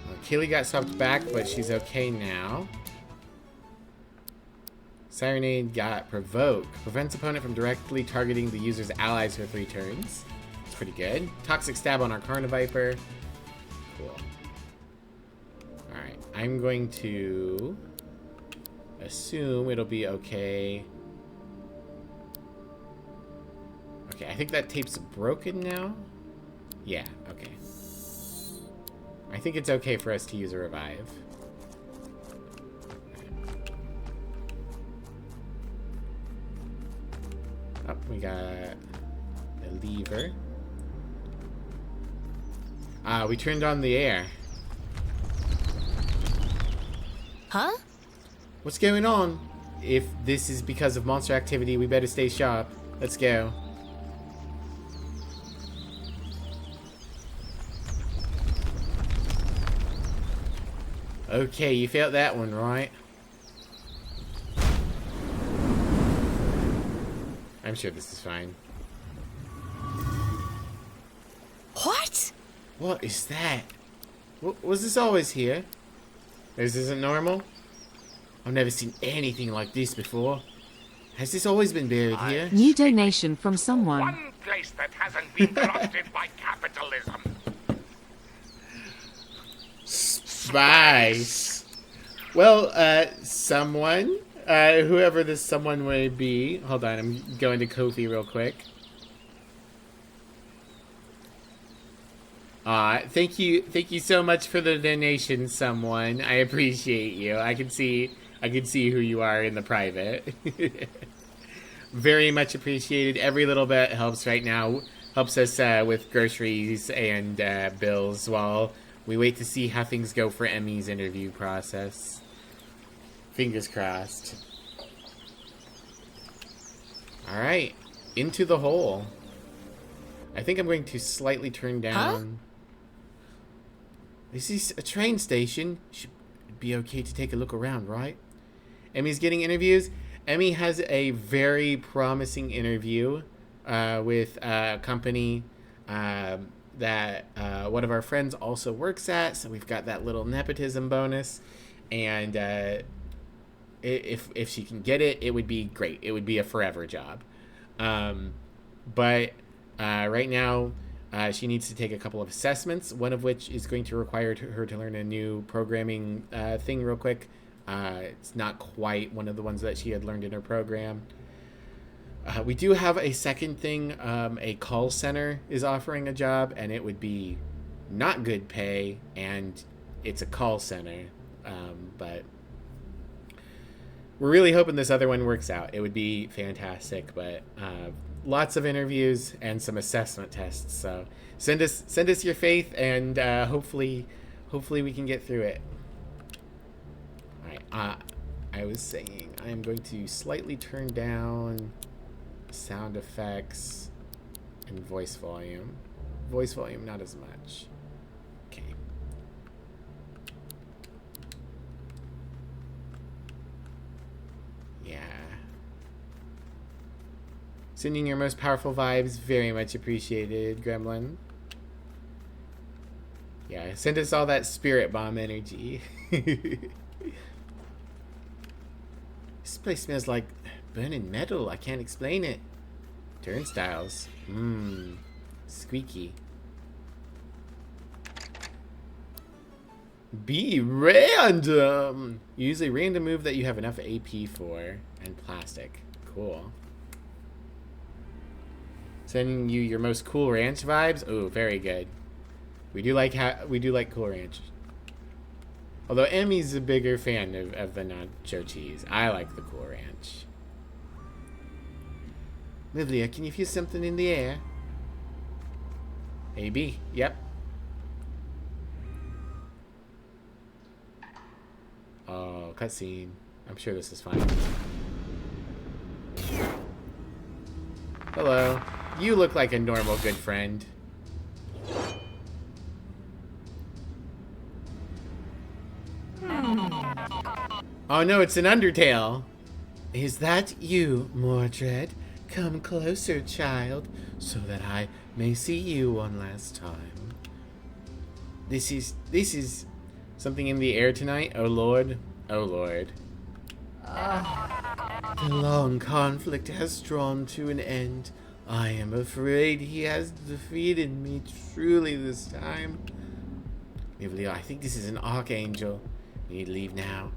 Well, Kaylee got swapped back, but she's okay now. Serenade got Provoke. Prevents opponent from directly targeting the user's allies for 3 turns. It's pretty good. Toxic Stab on our Carniviper. Cool. Alright. I'm going to assume it'll be okay. Okay, I think that tape's broken now. Yeah, okay. I think it's okay for us to use a revive. Oh, we got a lever. We turned on the air. Huh? What's going on? If this is because of monster activity, we better stay sharp. Let's go. Okay, you felt that one, right? I'm sure this is fine. What? What is that? Was this always here? This isn't normal? I've never seen anything like this before. Has this always been buried here? New donation from someone. One place that hasn't been corrupted by capitalism. Spice. Well, someone, whoever this someone may be. Hold on, I'm going to Kofi real quick. Thank you so much for the donation, someone. I appreciate you. I can see who you are in the private. Very much appreciated. Every little bit helps right now. Helps us with groceries and bills while we wait to see how things go for Emmy's interview process. Fingers crossed. Alright, into the hole. I think I'm going to slightly turn down... Huh? This is a train station. Should be okay to take a look around, right? Emmy's getting interviews. Emmy has a very promising interview with a company that one of our friends also works at. So we've got that little nepotism bonus. And if she can get it, it would be great. It would be a forever job. But right now... she needs to take a couple of assessments, one of which is going to require her to learn a new programming thing real quick. It's not quite one of the ones that she had learned in her program. We do have a second thing. A call center is offering a job, and it would be not good pay, and it's a call center. But we're really hoping this other one works out. It would be fantastic, but... lots of interviews and some assessment tests. So send us your faith, and hopefully we can get through it. All right. I was saying I am going to slightly turn down sound effects and voice volume. Voice volume not as much. Okay. Yeah. Sending your most powerful vibes. Very much appreciated, Gremlin. Yeah, send us all that spirit bomb energy. This place smells like burning metal. I can't explain it. Turnstiles. Mmm. Squeaky. Be random! Use a random move that you have enough AP for. And plastic. Cool. Sending you your most Cool Ranch vibes. Oh, very good. We do like Cool Ranch. Although Emmy's a bigger fan of the nacho cheese. I like the Cool Ranch. Livlia, can you feel something in the air? AB. Yep. Oh, cutscene. I'm sure this is fine. Hello. You look like a normal good friend. Oh no, it's an Undertale. Is that you, Mordred? Come closer, child, so that I may see you one last time. This is something in the air tonight. Oh Lord. Oh Lord. The long conflict has drawn to an end. I am afraid he has defeated me truly this time. Livlia, I think this is an archangel. We need to leave now.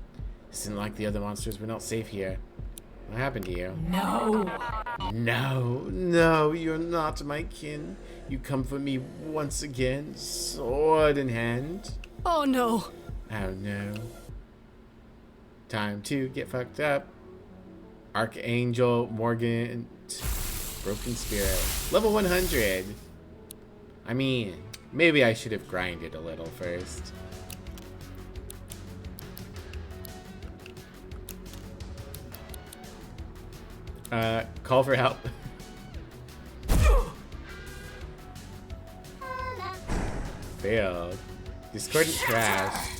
This isn't like the other monsters. We're not safe here. What happened to you? No. No, no, you're not my kin. You comfort me once again, sword in hand. Oh no. Oh no. Time to get fucked up. Archangel Morgan, Broken Spirit. Level 100. I mean, maybe I should have grinded a little first. Call for help. Failed. Discordant crash.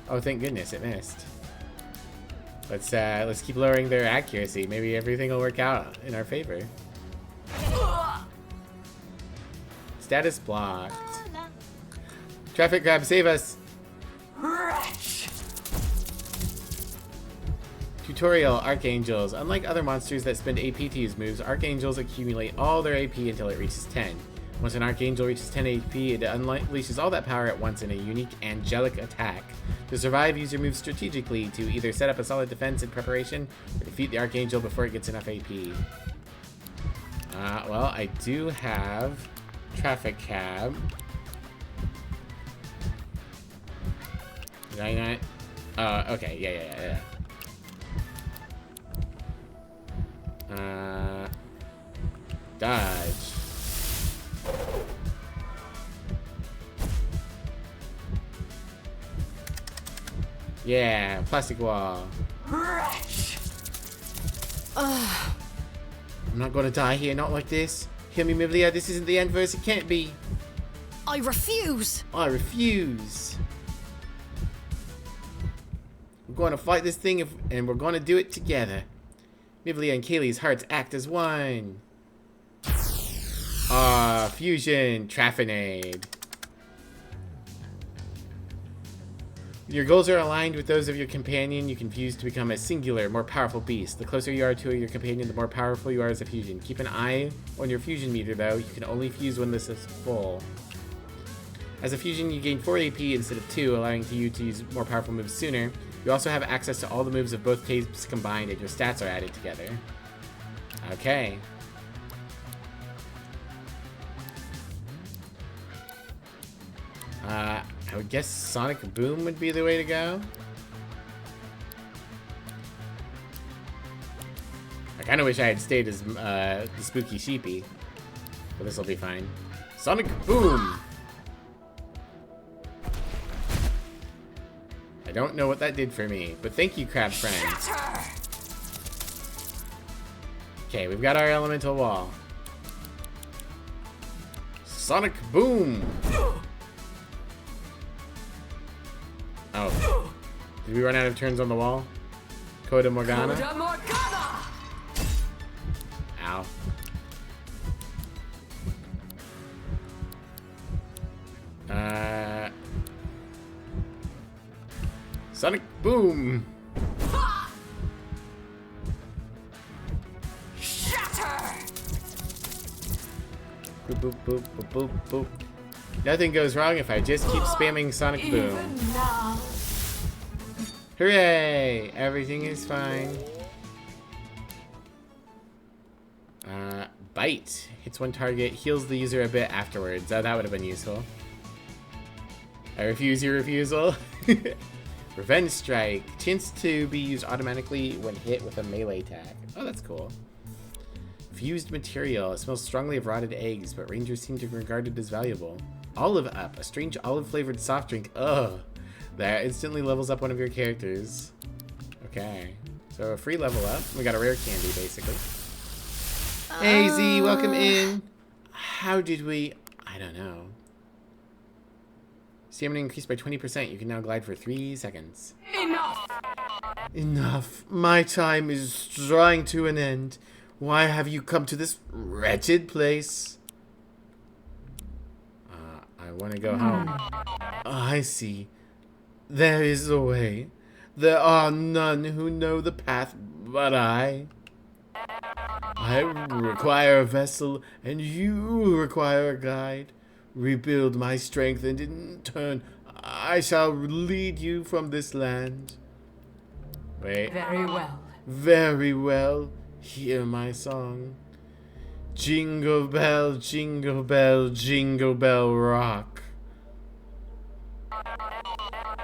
Oh, thank goodness it missed. Let's keep lowering their accuracy. Maybe everything will work out in our favor. Status blocked. Traffic grab, save us. Tutorial, Archangels. Unlike other monsters that spend AP to use moves, Archangels accumulate all their AP until it reaches 10. Once an Archangel reaches 10 AP, it unleashes all that power at once in a unique angelic attack. To survive, use your moves strategically to either set up a solid defense in preparation or defeat the Archangel before it gets enough AP. Well, I do have Traffic Cab. Did I not? Okay, yeah. Dodge. Yeah, plastic wall. I'm not gonna die here, not like this. Hear me, Mivlia, this isn't the end verse, it can't be. I refuse. I refuse. We're gonna fight this thing and we're gonna do it together. Mivlia and Kaylee's hearts act as one. Fusion, Traffinade. Your goals are aligned with those of your companion. You can fuse to become a singular, more powerful beast. The closer you are to your companion, the more powerful you are as a fusion. Keep an eye on your fusion meter, though. You can only fuse when this is full. As a fusion, you gain 4 AP instead of 2, allowing you to use more powerful moves sooner. You also have access to all the moves of both types combined, and your stats are added together. Okay. I would guess Sonic Boom would be the way to go. I kind of wish I had stayed as the Spooky Sheepy, but this will be fine. Sonic Boom! I don't know what that did for me, but thank you, Crab Friends. Okay, we've got our elemental wall. Sonic Boom! Oh. Did we run out of turns on the wall? Coda Morgana? Coda Morgana! Ow. Sonic Boom! Shatter! Boop, boop, boop, boop, boop, boop. Nothing goes wrong if I just keep spamming Sonic Boom. Hooray! Everything is fine. Bite. Hits one target, heals the user a bit afterwards. Oh, that would have been useful. I refuse your refusal. Revenge Strike. Chance to be used automatically when hit with a melee attack. Oh, that's cool. Fused material. It smells strongly of rotted eggs, but rangers seem to regard it as valuable. Olive Up. A strange olive-flavored soft drink. Ugh. That instantly levels up one of your characters. Okay. So a free level up. We got a rare candy, basically. Hey, Z. Welcome in. How did we... I don't know. Stamina increased by 20%. You can now glide for 3 seconds. Enough! Enough. My time is drawing to an end. Why have you come to this wretched place? I want to go home. I see. There is a way. There are none who know the path but I. I require a vessel, and you require a guide. Rebuild my strength, and in turn, I shall lead you from this land. Wait. Very well. Very well. Hear my song. Jingle bell, jingle bell, jingle bell rock.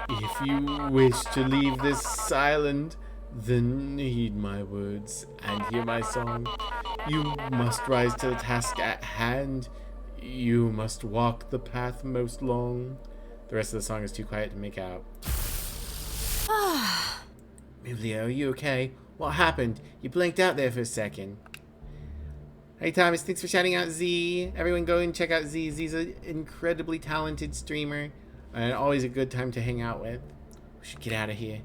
If you wish to leave this island, then heed my words and hear my song. You must rise to the task at hand. You must walk the path most long. The rest of the song is too quiet to make out. Julia, are you okay? What happened? You blinked out there for a second. Hey Thomas, thanks for shouting out Z. Everyone go and check out Z. Z's an incredibly talented streamer and always a good time to hang out with. We should get out of here.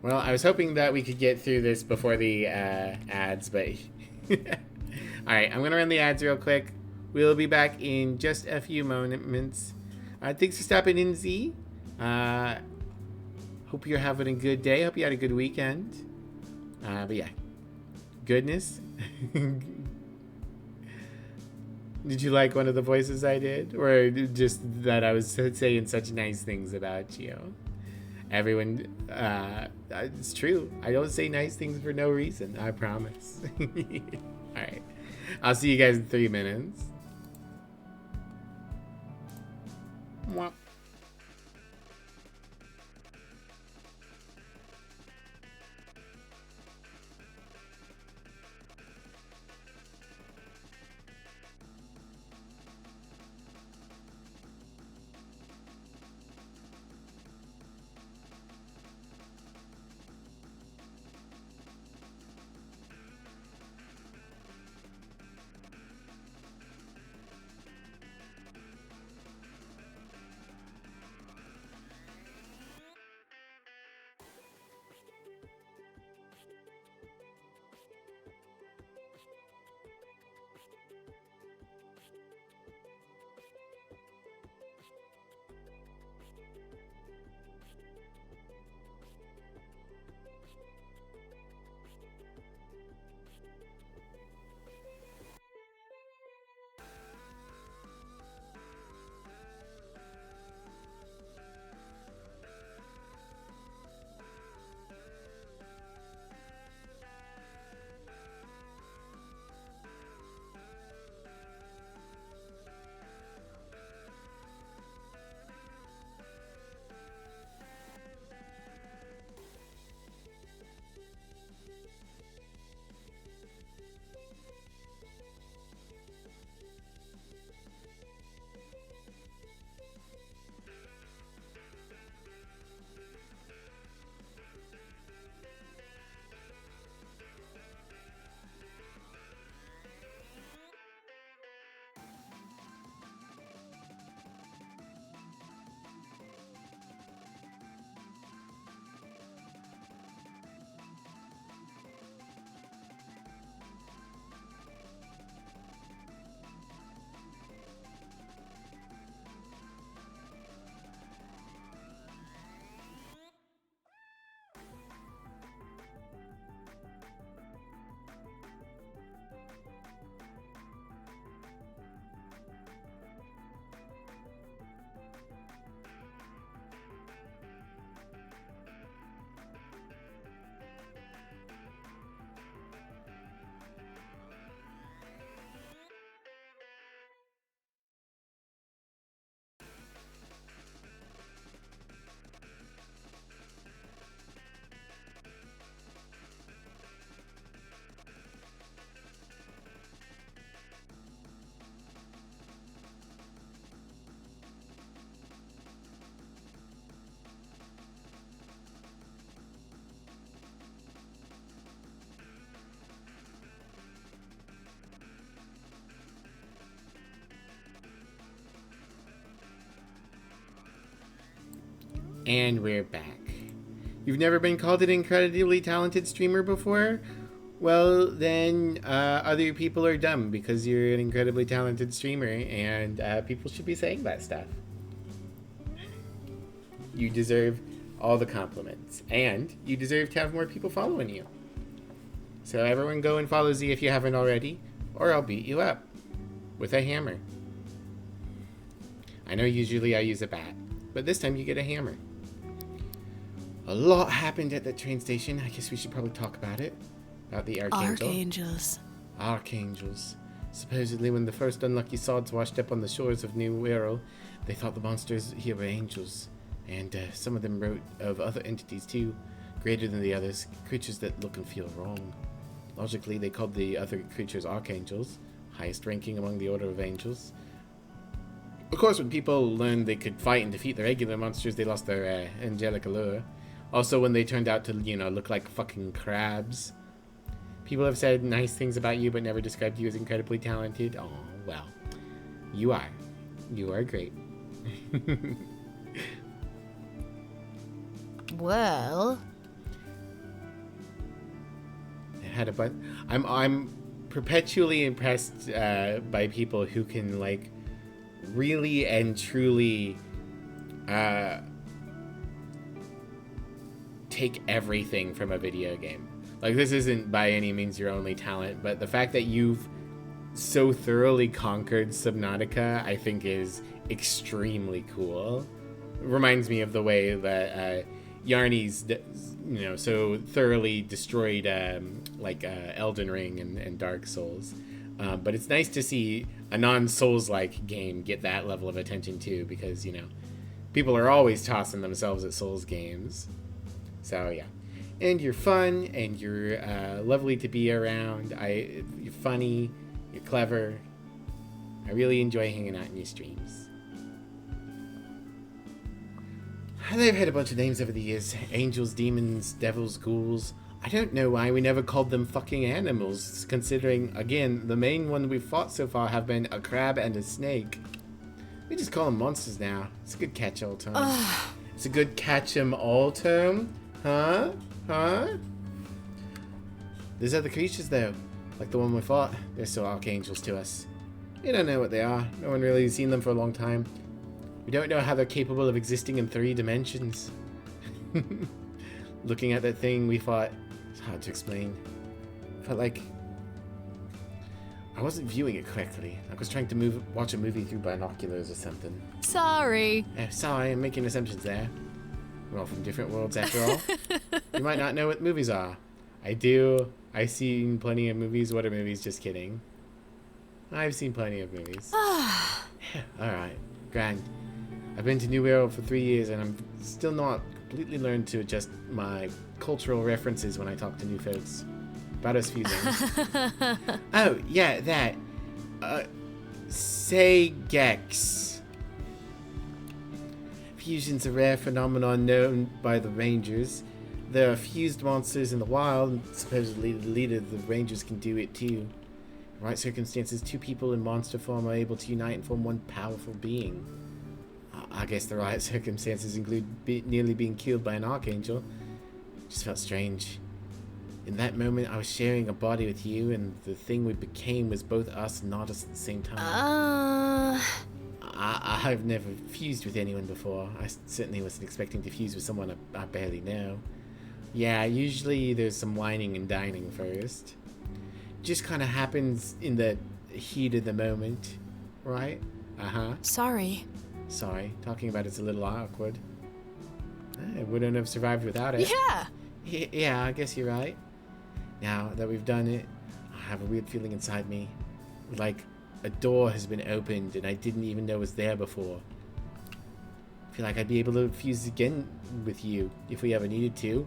Well, I was hoping that we could get through this before the ads, but... Alright, I'm going to run the ads real quick. We'll be back in just a few moments. Thanks for stopping in, Z. Hope you're having a good day. Hope you had a good weekend. But yeah. Goodness. Did you like one of the voices I did? Or just that I was saying such nice things about you? Everyone, it's true. I don't say nice things for no reason. I promise. Alright. I'll see you guys in 3 minutes. Mwah. And we're back. You've never been called an incredibly talented streamer before? Well, then other people are dumb because you're an incredibly talented streamer and people should be saying that stuff. You deserve all the compliments and you deserve to have more people following you. So everyone go and follow Z if you haven't already, or I'll beat you up with a hammer. I know usually I use a bat, but this time you get a hammer. A lot happened at that train station. I guess we should probably talk about it. About the Archangel. Archangels. Archangels. Supposedly when the first unlucky sods washed up on the shores of New Wirral, they thought the monsters here were angels. And some of them wrote of other entities too, greater than the others, creatures that look and feel wrong. Logically, they called the other creatures archangels, highest ranking among the order of angels. Of course, when people learned they could fight and defeat the regular monsters, they lost their angelic allure. Also, when they turned out to, look like fucking crabs. People have said nice things about you, but never described you as incredibly talented. Oh, well. You are. You are great. Well... Had a bunch. I'm perpetually impressed by people who can like really and truly take everything from a video game. Like, this isn't by any means your only talent, but the fact that you've so thoroughly conquered Subnautica, I think, is extremely cool. It reminds me of the way that Yarny's, so thoroughly destroyed Elden Ring and Dark Souls. But it's nice to see a non-Souls-like game get that level of attention too, because, people are always tossing themselves at Souls games. So, yeah. And you're fun, and you're lovely to be around. You're funny, you're clever. I really enjoy hanging out in your streams. They've had a bunch of names over the years. Angels, demons, devils, ghouls. I don't know why we never called them fucking animals, considering, again, the main one we've fought so far have been a crab and a snake. We just call them monsters now. It's a good catch-all term. It's a good catch-em-all term. Huh? There's other creatures, though. Like the one we fought. They're still archangels to us. We don't know what they are. No one really has seen them for a long time. We don't know how they're capable of existing in 3 dimensions. Looking at that thing we fought, it's hard to explain. Felt like I wasn't viewing it correctly. I was trying to watch a movie through binoculars or something. Sorry. Sorry, I'm making assumptions there. We're all from different worlds after all. You might not know what movies are. I do. I've seen plenty of movies. What are movies? Just kidding. I've seen plenty of movies. Alright, grand. I've been to New Wirral for 3 years, and I'm still not completely learned to adjust my cultural references when I talk to new folks. About us fusing. Oh, yeah, that. Segex. Fusion's a rare phenomenon known by the Rangers. There are fused monsters in the wild, and supposedly the leader of the Rangers can do it too. In right circumstances, 2 people in monster form are able to unite and form one powerful being. I guess the right circumstances include nearly being killed by an archangel. It just felt strange. In that moment, I was sharing a body with you, and the thing we became was both us and not us at the same time. I've never fused with anyone before. I certainly wasn't expecting to fuse with someone I barely know. Yeah, usually there's some whining and dining first. Just kind of happens in the heat of the moment, right? Sorry. Sorry, talking about it's a little awkward. I wouldn't have survived without it. Yeah. Yeah, I guess you're right. Now that we've done it, I have a weird feeling inside me. Like a door has been opened and I didn't even know was there before. I feel like I'd be able to fuse again with you if we ever needed to.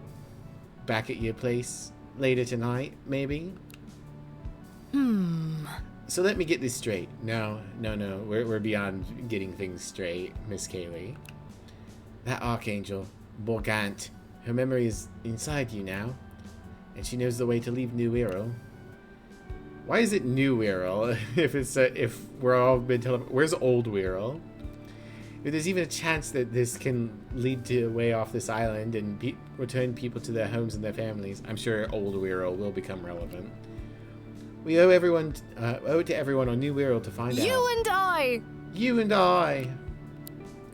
Back at your place later tonight, maybe? So let me get this straight. No. We're beyond getting things straight, Miss Kaylee. That Archangel, Borgant, her memory is inside you now. And she knows the way to leave New Wirral. Why is it New Wirral if we're all been where's Old Wirral? If there's even a chance that this can lead to a way off this island and return people to their homes and their families, I'm sure Old Wirral will become relevant. We owe it to everyone on New Wirral to find out. You and I.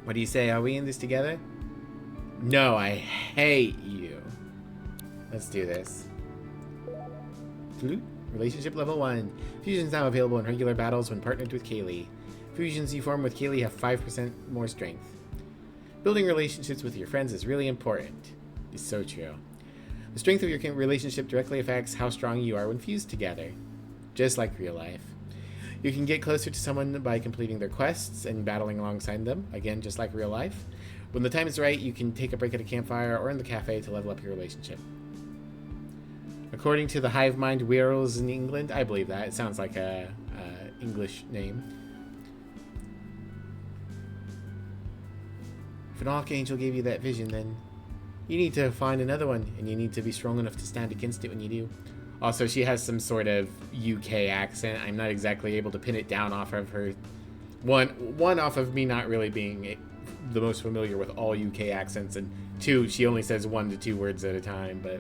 What do you say? Are we in this together? No, I hate you. Let's do this. Flute. Relationship level 1. Fusion's now available in regular battles when partnered with Kaylee. Fusions you form with Kaylee have 5% more strength. Building relationships with your friends is really important. It's so true. The strength of your relationship directly affects how strong you are when fused together. Just like real life. You can get closer to someone by completing their quests and battling alongside them. Again, just like real life. When the time is right, you can take a break at a campfire or in the cafe to level up your relationship. According to the hive mind Wirrals in England, I believe that. It sounds like a English name. If an archangel gave you that vision, then you need to find another one, and you need to be strong enough to stand against it when you do. Also, she has some sort of UK accent. I'm not exactly able to pin it down off of her. One off of me not really being the most familiar with all UK accents, and two, she only says 1 to 2 words at a time, but...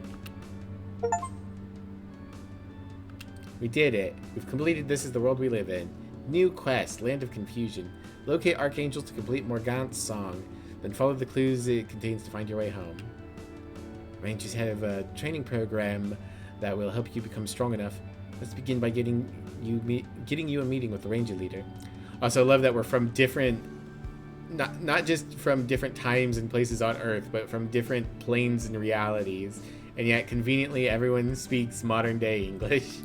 We did it. We've completed This Is the World We Live In. New quest, Land of Confusion. Locate archangels to complete Morgant's song. Then follow the clues it contains to find your way home. Rangers have a training program that will help you become strong enough. Let's begin by getting you a meeting with the ranger leader. Also, love that we're from different, not just from different times and places on Earth, but from different planes and realities. And yet, conveniently, everyone speaks modern day English.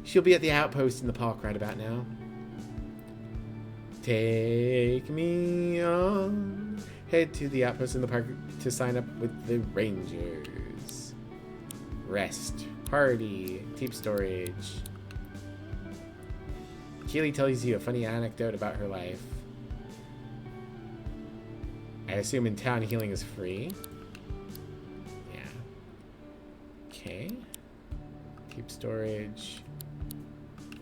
She'll be at the outpost in the park right about now. Take me on. Head to the outpost in the park to sign up with the Rangers. Rest. Party. Tape storage. Keely tells you a funny anecdote about her life. I assume in town healing is free. Yeah. Okay. Tape storage.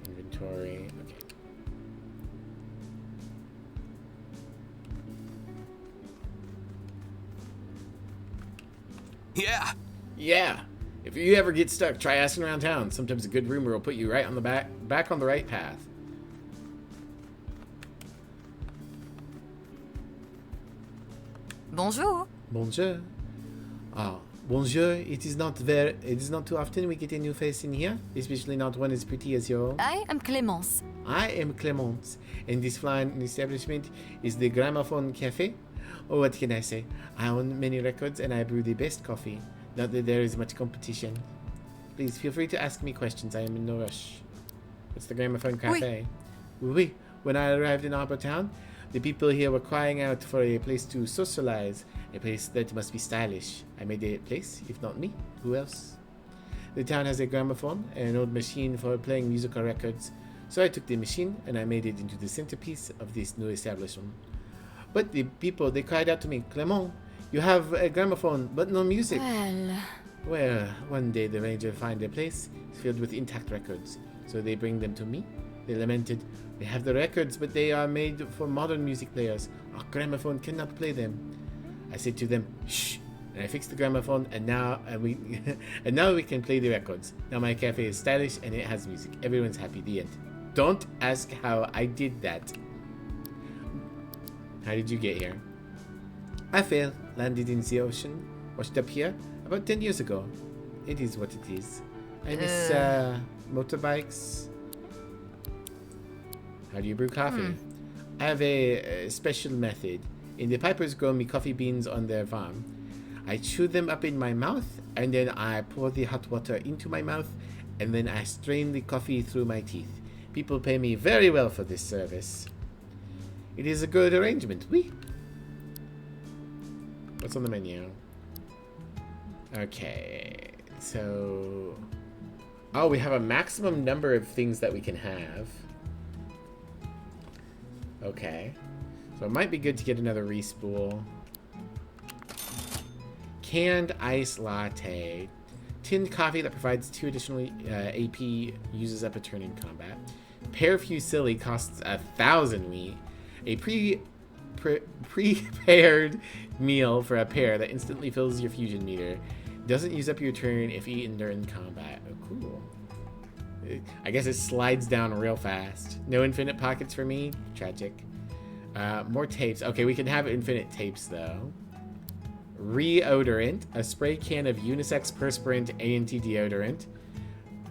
Inventory. Okay. Yeah. If you ever get stuck, try asking around town. Sometimes a good rumor will put you right on the back on the right path. Bonjour. Bonjour. Bonjour. It is not too often we get a new face in here, especially not one as pretty as your own. I am Clémence. I am Clémence, and this fine establishment is the Gramophone Cafe. Oh, what can I say? I own many records and I brew the best coffee. Not that there is much competition. Please feel free to ask me questions. I am in no rush. What's the Gramophone Cafe? Oui. When I arrived in Arbor Town, the people here were crying out for a place to socialize, a place that must be stylish. I made a place, if not me. Who else? The town has a gramophone, an old machine for playing musical records. So I took the machine and I made it into the centerpiece of this new establishment. But the people, they cried out to me, Clément, you have a gramophone, but no music. Well, one day the ranger find a place filled with intact records. So they bring them to me. They lamented, we have the records, but they are made for modern music players. Our gramophone cannot play them. I said to them, shh, and I fixed the gramophone, and now we can play the records. Now my cafe is stylish and it has music. Everyone's happy. The end. Don't ask how I did that. How did you get here? I fell, landed in the ocean, washed up here about 10 years ago. It is what it is. I miss motorbikes. How do you brew coffee? I have a special method. And the pipers grow me coffee beans on their farm. I chew them up in my mouth, and then I pour the hot water into my mouth, and then I strain the coffee through my teeth. People pay me very well for this service. It is a good arrangement, oui. What's on the menu? Okay, so... Oh, we have a maximum number of things that we can have. Okay. So it might be good to get another respool. Canned ice latte. Tinned coffee that provides 2 additional AP, uses up a turn in combat. Pear fusilli costs 1,000 wheat. A prepared meal for a pear that instantly fills your fusion meter. Doesn't use up your turn if eaten during combat. Oh, cool. I guess it slides down real fast. No infinite pockets for me. Tragic. More tapes. Okay, we can have infinite tapes, though. Reodorant. A spray can of unisex perspirant A&T deodorant.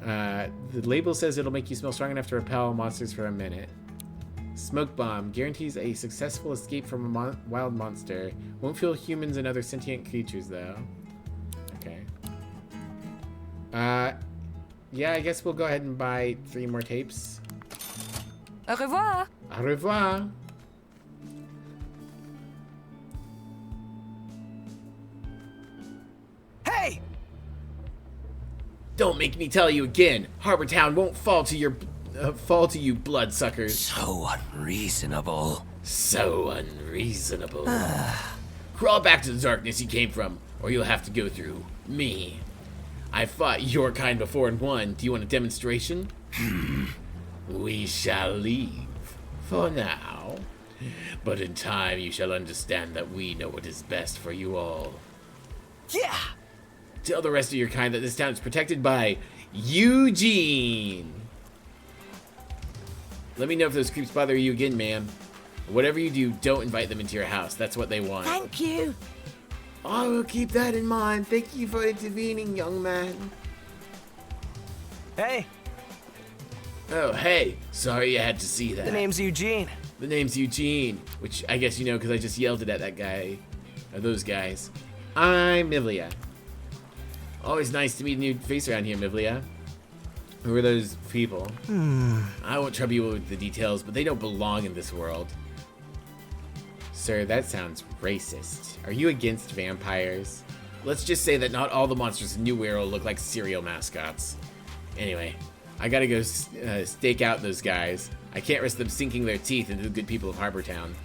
The label says it'll make you smell strong enough to repel monsters for a minute. Smoke bomb guarantees a successful escape from a wild monster. Won't feel humans and other sentient creatures though. Okay. Yeah, I guess we'll go ahead and buy 3 more tapes. Au revoir. Au revoir. Hey! Don't make me tell you again. Harbor Town won't fall to you bloodsuckers. So unreasonable. So unreasonable. Crawl back to the darkness you came from, or you'll have to go through me. I fought your kind before and won. Do you want a demonstration? We shall leave. For now. But in time you shall understand that we know what is best for you all. Yeah! Tell the rest of your kind that this town is protected by Eugene. Let me know if those creeps bother you again, ma'am. Whatever you do, don't invite them into your house. That's what they want. Thank you. I will keep that in mind. Thank you for intervening, young man. Hey, Oh, hey. Sorry you had to see that. the name's Eugene. The name's Eugene, which I guess you know because I just yelled it at that guy. Or those guys. I'm Mivlia. Always nice to meet a new face around here, Mivlia. Who are those people? I won't trouble you with the details, but they don't belong in this world. Sir, that sounds racist. Are you against vampires? Let's just say that not all the monsters in New World look like cereal mascots. Anyway, I gotta go stake out those guys. I can't risk them sinking their teeth into the good people of Harbor Town.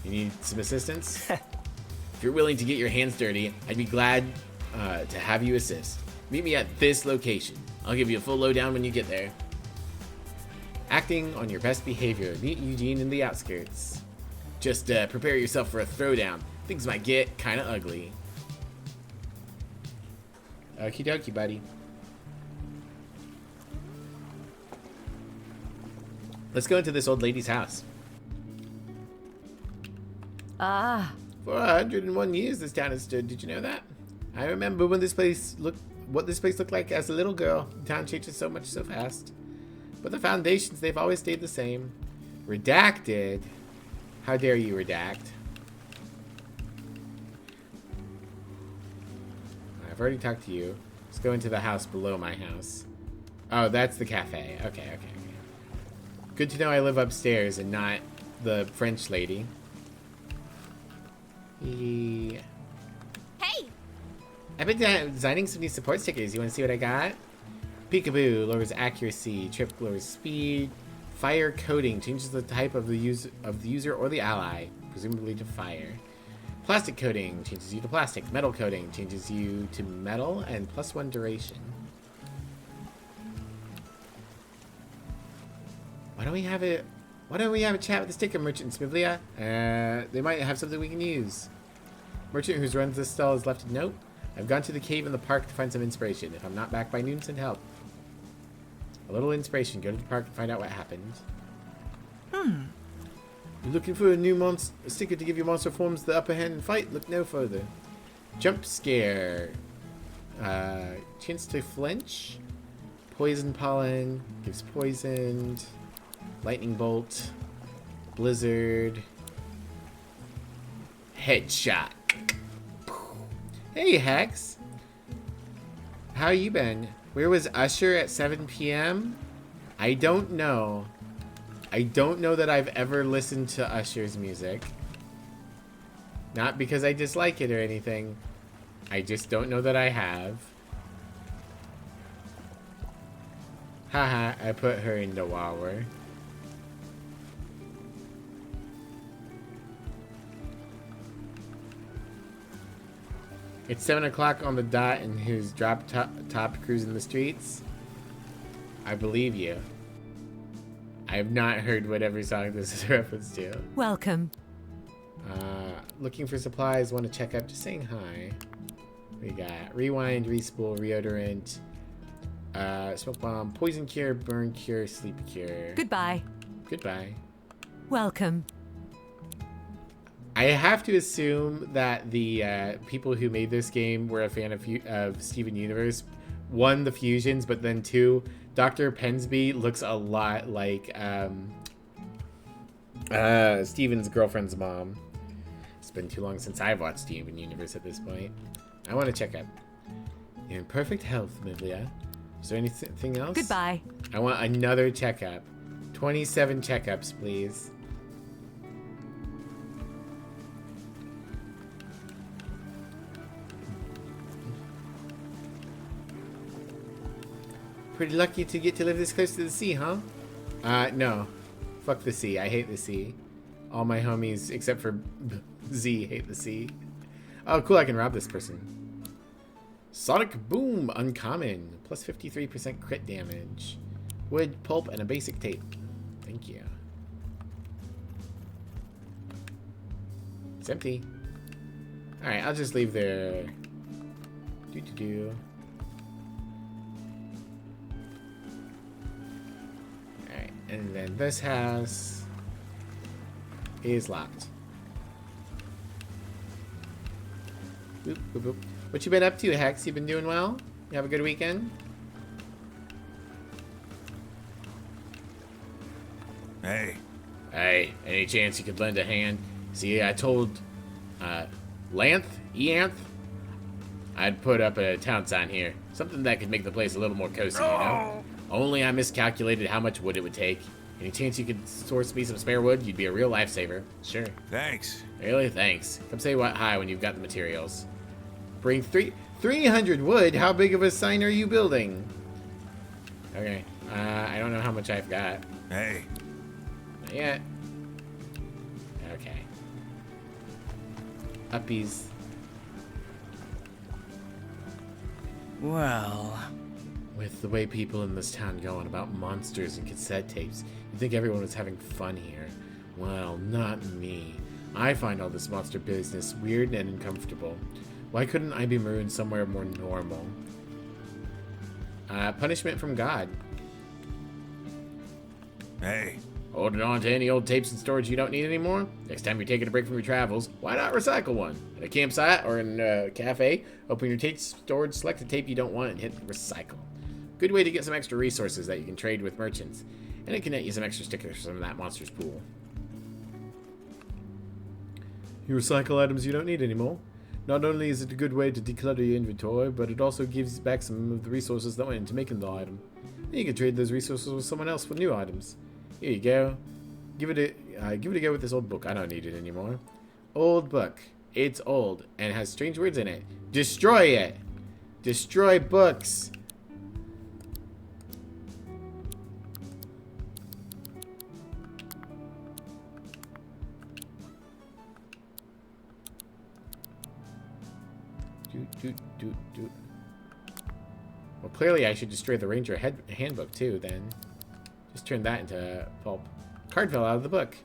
You need some assistance? If you're willing to get your hands dirty, I'd be glad to have you assist. Meet me at this location. I'll give you a full lowdown when you get there. Acting on your best behavior, meet Eugene in the outskirts. Just prepare yourself for a throwdown. Things might get kinda ugly. Okie dokie, buddy. Let's go into this old lady's house. Ah. For 101 years this town has stood. Did you know that? I remember when what this place looked like as a little girl. The town changes so much so fast. But the foundations, they've always stayed the same. Redacted? How dare you redact? I've already talked to you. Let's go into the house below my house. Oh, that's the cafe. Okay. Good to know I live upstairs and not the French lady. Yeah. Hey. I've been designing some new support stickers. You want to see what I got? Peekaboo lowers accuracy. Trip lowers speed. Fire coating changes the type of the user or the ally, presumably to fire. Plastic coating changes you to plastic. Metal coating changes you to metal and +1 duration. Why don't we have a chat with the sticker merchant, Smivlia? They might have something we can use. Merchant who runs this stall has left a note. I've gone to the cave in the park to find some inspiration. If I'm not back by noon, send help. A little inspiration. Go to the park and find out what happened. You're looking for a new sticker to give your monster forms the upper hand in fight? Look no further. Jump scare. Chance to flinch. Poison pollen. Gives poisoned. Lightning bolt. Blizzard. Headshot. Hey, Hex. How you been? Where was Usher at 7 p.m.? I don't know. I don't know that I've ever listened to Usher's music. Not because I dislike it or anything. I just don't know that I have. Haha, I put her in the water. It's 7 o'clock on the dot and who's drop top cruising the streets? I believe you. I have not heard whatever song this is a reference to. Welcome. Looking for supplies, want to check up, just saying hi. We got rewind, respool, reodorant, smoke bomb, poison cure, burn cure, sleep cure. Goodbye. Goodbye. Welcome. I have to assume that the people who made this game were a fan of Steven Universe. One, the fusions, but then two, Dr. Pensby looks a lot like Steven's girlfriend's mom. It's been too long since I've watched Steven Universe at this point. I want to check up. You're in perfect health, Mivlia. Is there anything else? Goodbye. I want another checkup. 27 checkups, please. Pretty lucky to get to live this close to the sea, huh? No. Fuck the sea. I hate the sea. All my homies, except for Z, hate the sea. Oh, cool. I can rob this person. Sonic Boom. Uncommon. Plus 53% crit damage. Wood, pulp, and a basic tape. Thank you. It's empty. Alright, I'll just leave the... Alright, and then this house is locked. Boop, boop, boop. What you been up to, Hex? You been doing well? You have a good weekend? Hey. Hey, any chance you could lend a hand? See, I told Eanth, I'd put up a town sign here. Something that could make the place a little more cozy, you know? Only I miscalculated how much wood it would take. Any chance you could source me some spare wood? You'd be a real lifesaver. Sure. Thanks. Really? Thanks. Come say what hi when you've got the materials. Bring 300 wood? How big of a sign are you building? Okay. I don't know how much I've got. Hey. Not yet. Okay. Uppies. Well. With the way people in this town go on about monsters and cassette tapes, you'd think everyone was having fun here. Well, not me. I find all this monster business weird and uncomfortable. Why couldn't I be marooned somewhere more normal? Punishment from God. Hey. Holding on to any old tapes in storage you don't need anymore? Next time you're taking a break from your travels, why not recycle one? At a campsite or in a cafe, open your tape storage, select a tape you don't want, and hit recycle. Good way to get some extra resources that you can trade with merchants. And it can net you some extra stickers from that monster's pool. You recycle items you don't need anymore. Not only is it a good way to declutter your inventory, but it also gives you back some of the resources that went into making the item. Then you can trade those resources with someone else for new items. Here you go. Give it a go with this old book. I don't need it anymore. Old book. It's old and has strange words in it. Destroy it. Destroy books. Well, clearly I should destroy the Ranger handbook too, then. Just turn that into pulp. Card fell out of the book.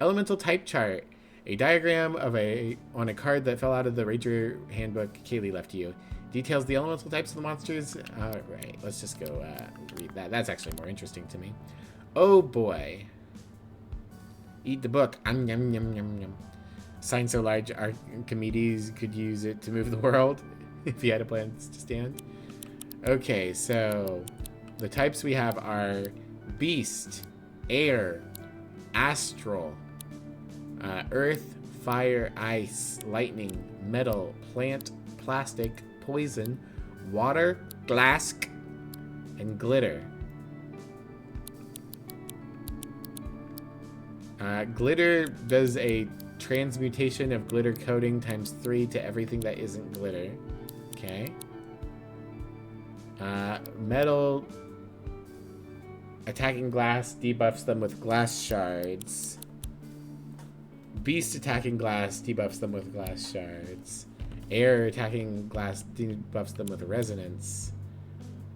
Elemental type chart. A diagram of on a card that fell out of the Ranger handbook Kaylee left you. Details the elemental types of the monsters. Alright, let's just go read that. That's actually more interesting to me. Oh boy. Eat the book. Yum, yum, yum, yum. Sign so large Archimedes could use it to move the world if he had a plan to stand. Okay, so the types we have are beast, air, astral, earth, fire, ice, lightning, metal, plant, plastic, poison, water, glass, and glitter. Glitter does a transmutation of glitter coating times 3 to everything that isn't glitter. Okay. Metal attacking glass debuffs them with glass shards. Beast attacking glass debuffs them with glass shards. Air attacking glass debuffs them with resonance.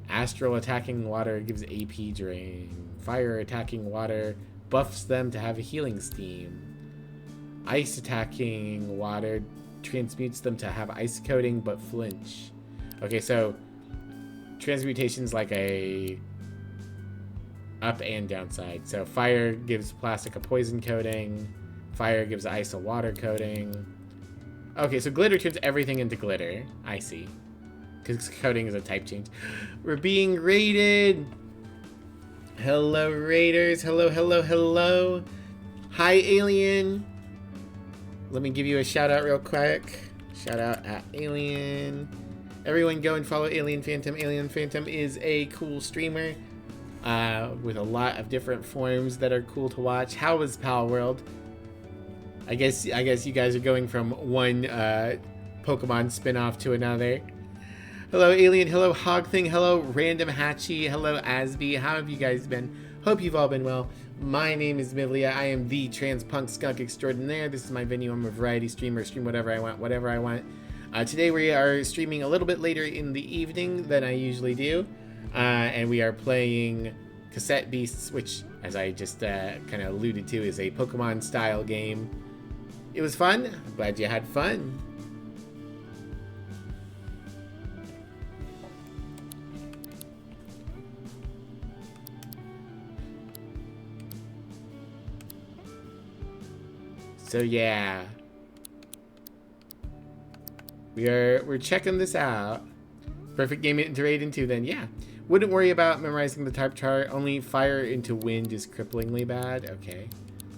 Astral attacking water gives AP drain. Fire attacking water buffs them to have a healing steam. Ice attacking water transmutes them to have ice coating but flinch. Okay, so transmutation's like a up and downside. So fire gives plastic a poison coating. Fire gives ice a water coating. Okay, so glitter turns everything into glitter. I see. Because coating is a type change. We're being raided! Hello, raiders. Hello, hello, hello. Hi, Alien. Let me give you a shout out real quick. Shout out at Alien. Everyone go and follow Alien Phantom. Alien Phantom is a cool streamer with a lot of different forms that are cool to watch. How was Pal World? I guess you guys are going from one Pokemon spin-off to another. Hello, Alien. Hello, Hog Thing. Hello, Random Hatchie. Hello, Asby. How have you guys been? Hope you've all been well. My name is Mivlia. I am the trans punk skunk extraordinaire. This is my venue. I'm a variety streamer. Stream whatever I want, whatever I want. Today we are streaming a little bit later in the evening than I usually do. And we are playing Cassette Beasts, which, as I just kind of alluded to, is a Pokemon-style game. It was fun. I'm glad you had fun. So yeah, we're checking this out. Perfect game to raid into then, yeah. Wouldn't worry about memorizing the type chart. Only fire into wind is cripplingly bad. Okay,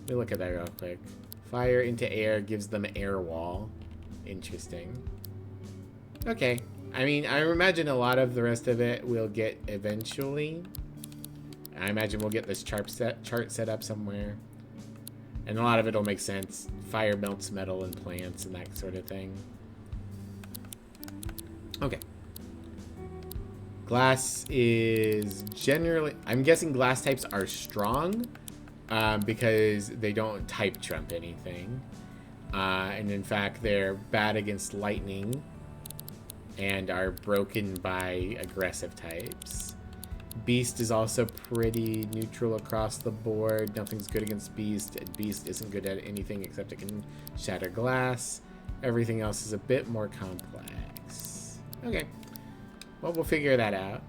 let me look at that real quick. Fire into air gives them air wall. Interesting. Okay, I mean, I imagine a lot of the rest of it we'll get eventually. I imagine we'll get this chart set up somewhere. And a lot of it'll make sense. Fire melts metal and plants and that sort of thing. Okay. Glass is generally... I'm guessing glass types are strong because they don't type trump anything. And in fact, they're bad against lightning and are broken by aggressive types. Beast is also pretty neutral across the board. Nothing's good against Beast. Beast isn't good at anything except it can shatter glass. Everything else is a bit more complex. Okay. Well, we'll figure that out.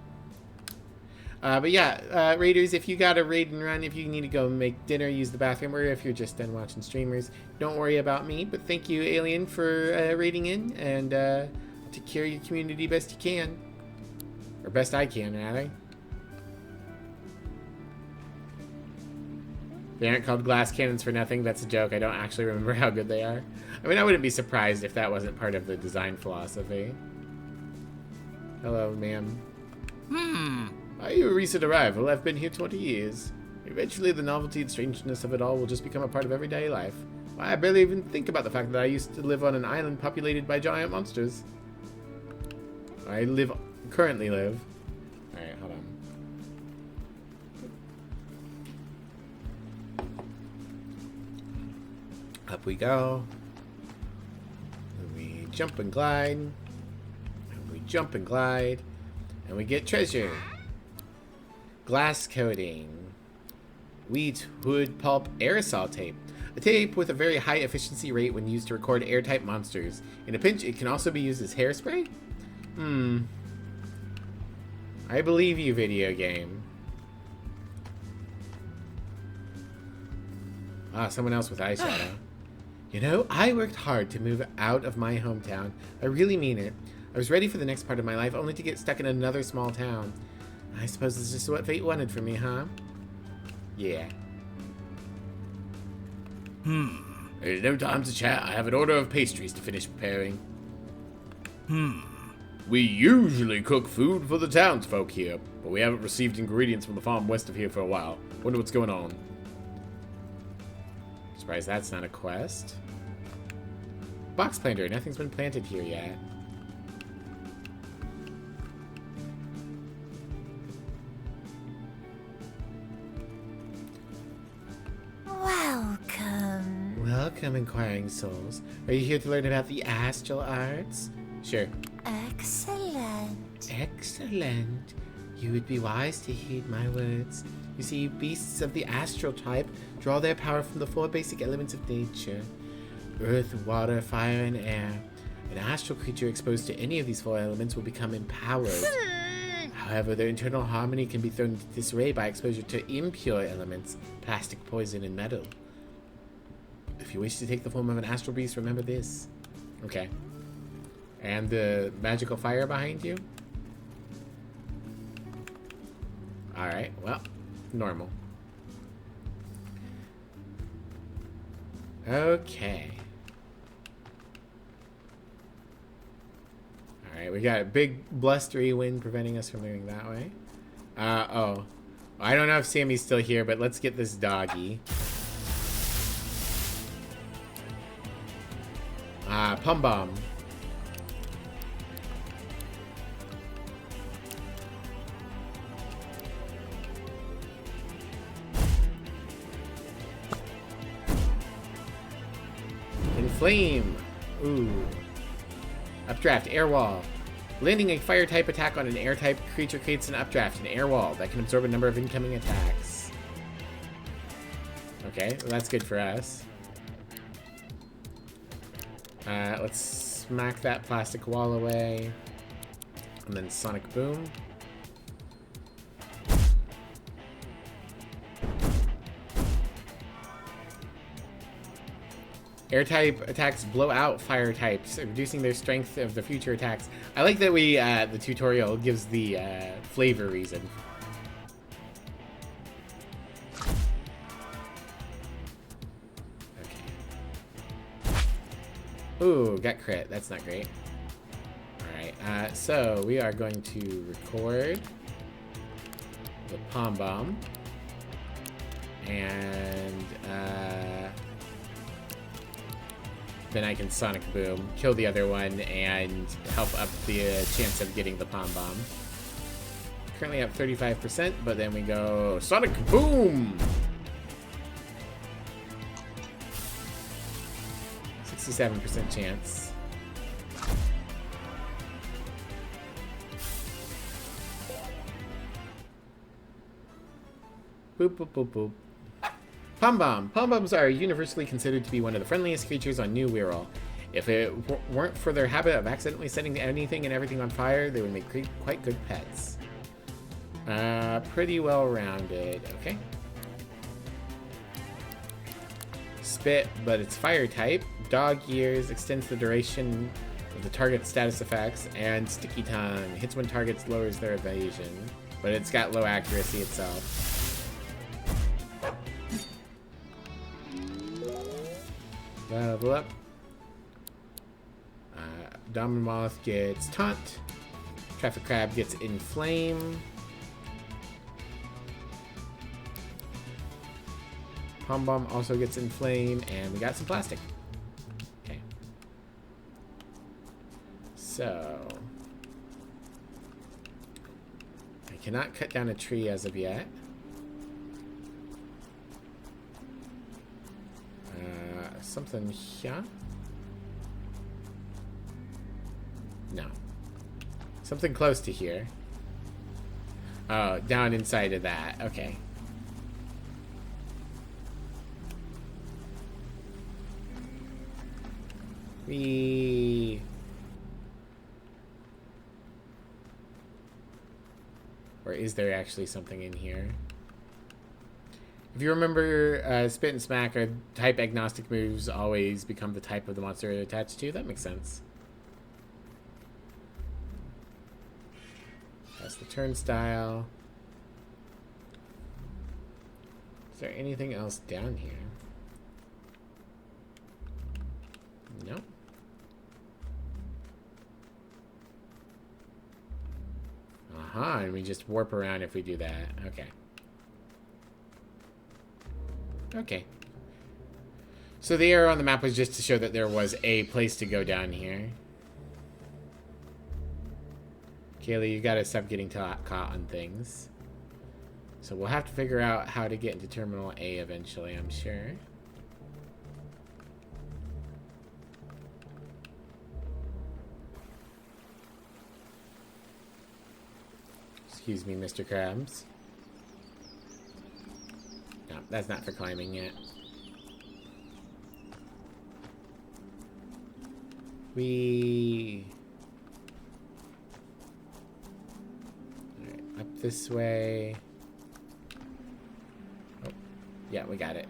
But yeah, raiders, if you got a raid and run, if you need to go make dinner, use the bathroom, or if you're just done watching streamers, don't worry about me. But thank you, Alien, for raiding in and take care of your community best you can. Or best I can, rather. They aren't called glass cannons for nothing. That's a joke. I don't actually remember how good they are. I mean, I wouldn't be surprised if that wasn't part of the design philosophy. Hello, ma'am. Are you a recent arrival? I've been here 20 years. Eventually, the novelty and strangeness of it all will just become a part of everyday life. Why, I barely even think about the fact that I used to live on an island populated by giant monsters. I currently live. Alright, hold on. Up we go. And we jump and glide. And we jump and glide. And we get treasure. Glass coating. Wheat, wood, pulp, aerosol tape. A tape with a very high efficiency rate when used to record air-type monsters. In a pinch, it can also be used as hairspray? I believe you, video game. Ah, someone else with eyeshadow. You know, I worked hard to move out of my hometown. I really mean it. I was ready for the next part of my life, only to get stuck in another small town. I suppose this is just what fate wanted for me, huh? Yeah. There's no time to chat. I have an order of pastries to finish preparing. We usually cook food for the townsfolk here, but we haven't received ingredients from the farm west of here for a while. Wonder what's going on. Surprised that's not a quest. Box planter. Nothing's been planted here yet. Welcome. Welcome, inquiring souls. Are you here to learn about the astral arts? Sure. Excellent. Excellent. You would be wise to heed my words. You see, beasts of the astral type draw their power from the 4 basic elements of nature. Earth, water, fire, and air. An astral creature exposed to any of these 4 elements will become empowered. However, their internal harmony can be thrown into disarray by exposure to impure elements, plastic, poison, and metal. If you wish to take the form of an astral beast, remember this. Okay. And the magical fire behind you? Alright, well, normal. Okay. Alright, we got a big blustery wind preventing us from moving that way. Oh. I don't know if Sammy's still here, but let's get this doggy. Pum Bomb. Inflame. Ooh. Updraft, air wall. Landing a fire type attack on an air type creature creates an updraft, an air wall that can absorb a number of incoming attacks. Okay, well that's good for us. Let's smack that plastic wall away. And then Sonic Boom. Air type attacks blow out fire types, reducing their strength of the future attacks. I like that we the tutorial gives the flavor reason. Okay. Ooh, got crit. That's not great. Alright, so we are going to record the Pom Bomb. And then I can Sonic Boom, kill the other one, and help up the chance of getting the Pom Bomb. Currently at 35%, but then we go Sonic Boom! 67% chance. Boop, boop, boop, boop. Pom Bomb. Pom Bombs are universally considered to be one of the friendliest creatures on New Wirral. If it weren't for their habit of accidentally setting anything and everything on fire, they would make quite good pets. Pretty well rounded. Okay. Spit, but it's fire type. Dog ears extends the duration of the target's status effects, and Sticky Tongue hits when targets lowers their evasion, but it's got low accuracy itself. Level up. Moth gets Taunt. Traffic Crab gets Inflame. Pom Bomb also gets Inflame, and we got some plastic. Okay. So I cannot cut down a tree as of yet. Something here? No. Something close to here. Oh, down inside of that. Okay. Whee. Or is there actually something in here? If you remember, Spit and Smack are type agnostic moves always become the type of the monster they're attached to. That makes sense. That's the turnstile. Is there anything else down here? No. Aha, and we just warp around if we do that. Okay. Okay. So the arrow on the map was just to show that there was a place to go down here. Kaylee, you gotta stop getting caught on things. So we'll have to figure out how to get into Terminal A eventually, I'm sure. Excuse me, Mr. Krabs. No, that's not for climbing yet. Alright, up this way. Oh, yeah, we got it.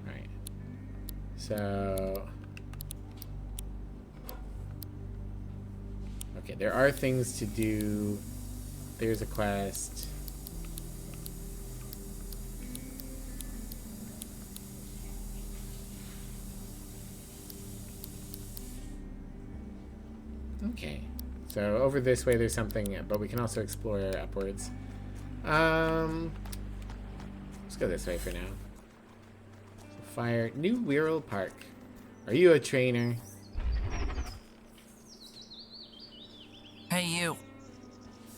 Alright. So... okay, there are things to do. There's a quest. Okay. So over this way there's something, but we can also explore upwards. Let's go this way for now. Fire. New Wirral Park. Are you a trainer? Hey, you.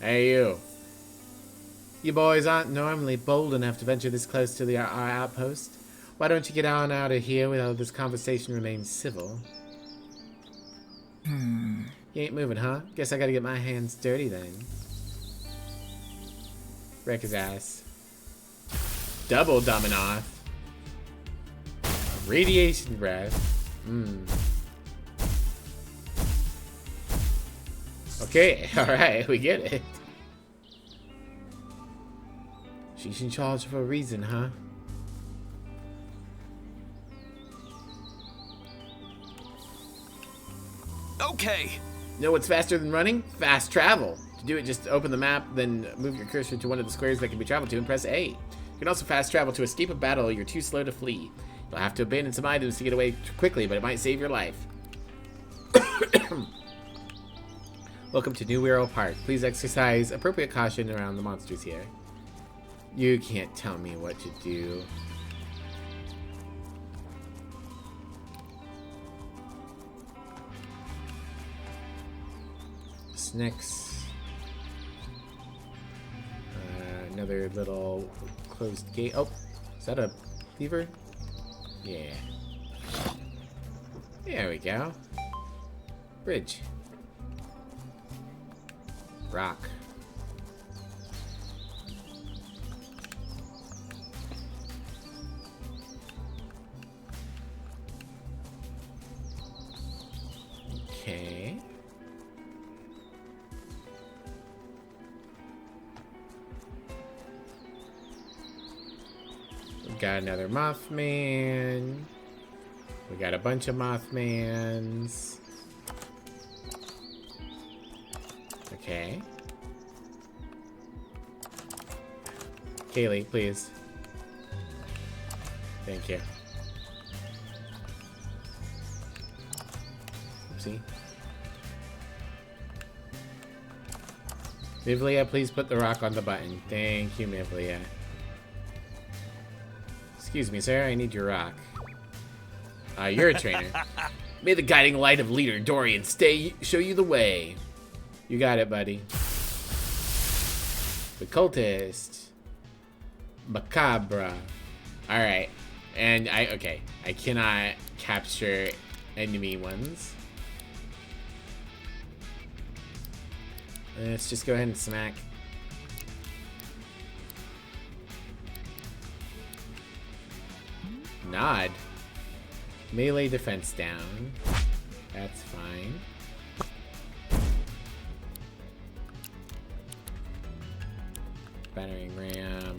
Hey, you. You boys aren't normally bold enough to venture this close to our outpost. Why don't you get on out of here while this conversation remains civil? You ain't moving, huh? Guess I gotta get my hands dirty then. Wreck his ass. Double Dominoff. Radiation breath. Okay, alright, we get it. She's in charge for a reason, huh? Okay. Know what's faster than running? Fast travel. To do it, just open the map, then move your cursor to one of the squares that can be traveled to and press A. You can also fast travel to escape a battle you're too slow to flee. You'll have to abandon some items to get away quickly, but it might save your life. Welcome to New Wirral Park. Please exercise appropriate caution around the monsters here. You can't tell me what to do. Next, another little closed gate. Oh, is that a lever? Yeah. There we go. Bridge. Rock. Okay. Got another Mothman. We got a bunch of Mothmans. Okay. Kaylee, please. Thank you. Oopsie. Mivlia, please put the rock on the button. Thank you, Mivlia. Excuse me, sir. I need your rock. You're a trainer. May the guiding light of leader Dorian show you the way. You got it, buddy. The cultist. Macabre. Alright. And okay. I cannot capture enemy ones. Let's just go ahead and smack. Nod. Melee defense down. That's fine. Battering ram.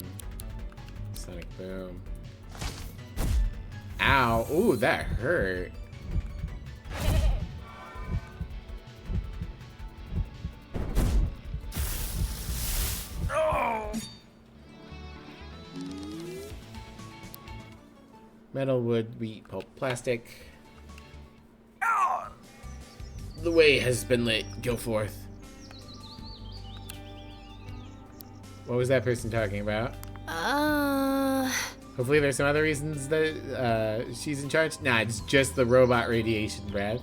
Sonic boom. Ow. Ooh, that hurt. Metal, wood, wheat, pulp, plastic. The way has been lit. Go forth. What was that person talking about? Hopefully there's some other reasons that she's in charge. Nah, it's just the robot radiation breath.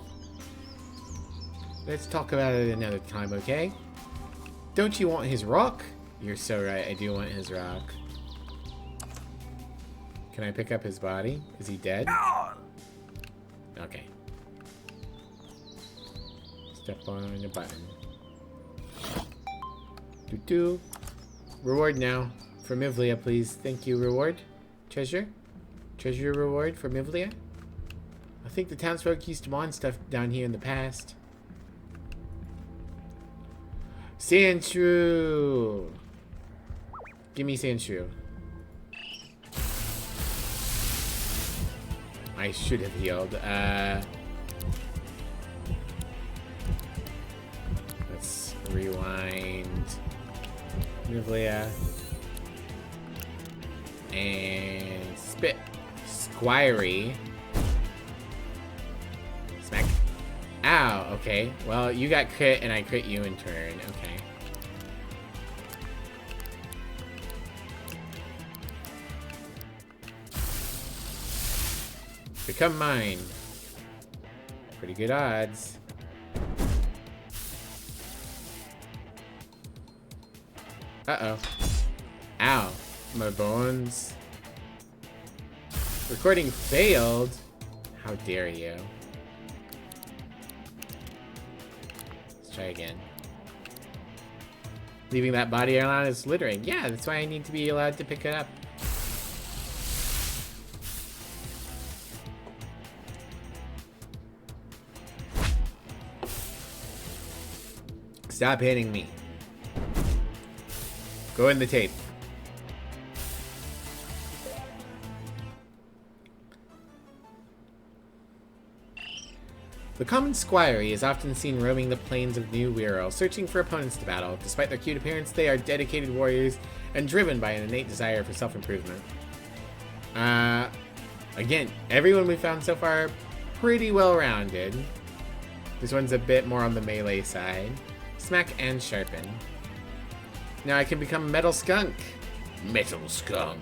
Let's talk about it another time, okay? Don't you want his rock? You're so right, I do want his rock. Can I pick up his body? Is he dead? Okay. Step on the button. Doo-doo. Reward now. For Mivlia, please. Thank you, reward. Treasure? Treasure reward for Mivlia? I think the townsfolk used to mine stuff down here in the past. Sand shrew! Give me sand shrew. I should have healed. Let's rewind. Mivlia. And spit. Squirey. Smack. Ow! Ow, okay. Well, you got crit and I crit you in turn. Okay. Become mine. Pretty good odds. Uh-oh. Ow. My bones. Recording failed. How dare you. Let's try again. Leaving that body around is littering. Yeah, that's why I need to be allowed to pick it up. Stop hitting me. Go in the tape. The common squirey is often seen roaming the plains of New Wirral, searching for opponents to battle. Despite their cute appearance, they are dedicated warriors and driven by an innate desire for self-improvement. Again, everyone we found so far, pretty well-rounded. This one's a bit more on the melee side. Smack and sharpen. Now I can become Metal Skunk. Metal skunk.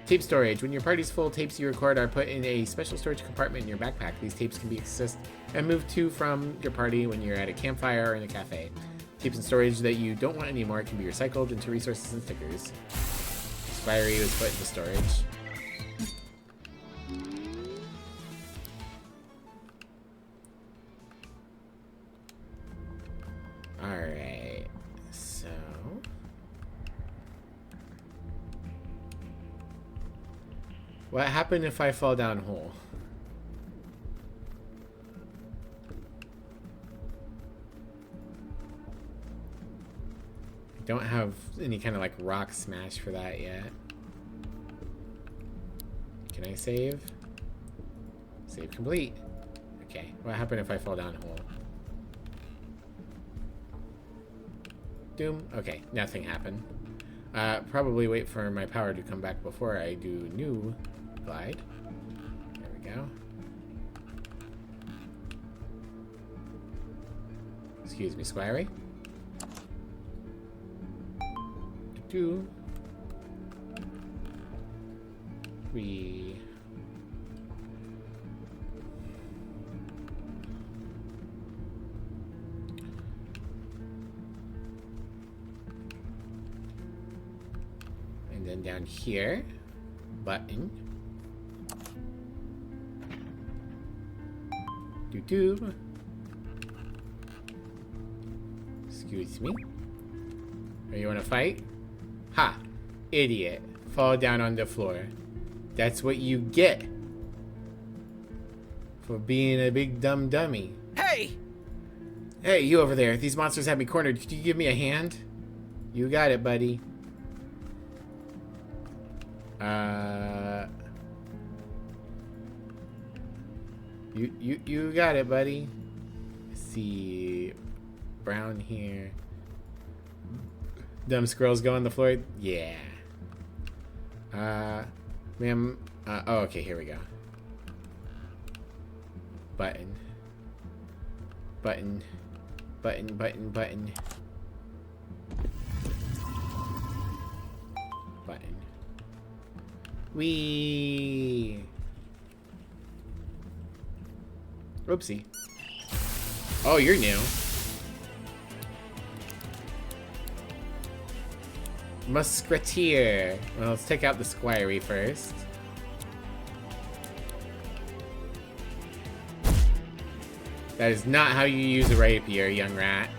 Tape storage. When your party's full, tapes you record are put in a special storage compartment in your backpack. These tapes can be accessed and moved to from your party when you're at a campfire or in a cafe. Tapes in storage that you don't want anymore can be recycled into resources and stickers. Expiry was put into storage. Alright, so... what happened if I fall down hole? I don't have any kind of like rock smash for that yet. Can I save? Save complete. Okay, what happened if I fall down hole? Doom? Okay, nothing happened. Probably wait for my power to come back before I do new glide. There we go. Excuse me, Squirey. Two. Three. And then down here, button. Do. Excuse me. Oh, you wanna fight? Ha! Idiot. Fall down on the floor. That's what you get for being a big dumb dummy. Hey! Hey, you over there. These monsters have me cornered. Could you give me a hand? You got it, buddy. You got it, buddy. Let's see. Brown here. Dumb squirrels go on the floor. Yeah. Ma'am. Oh, okay, here we go. Button. Button. Button, button, button. Button. Whee! Oopsie. Oh, you're new. Musketeer. Well, let's take out the squirey first. That is not how you use a rapier, young rat.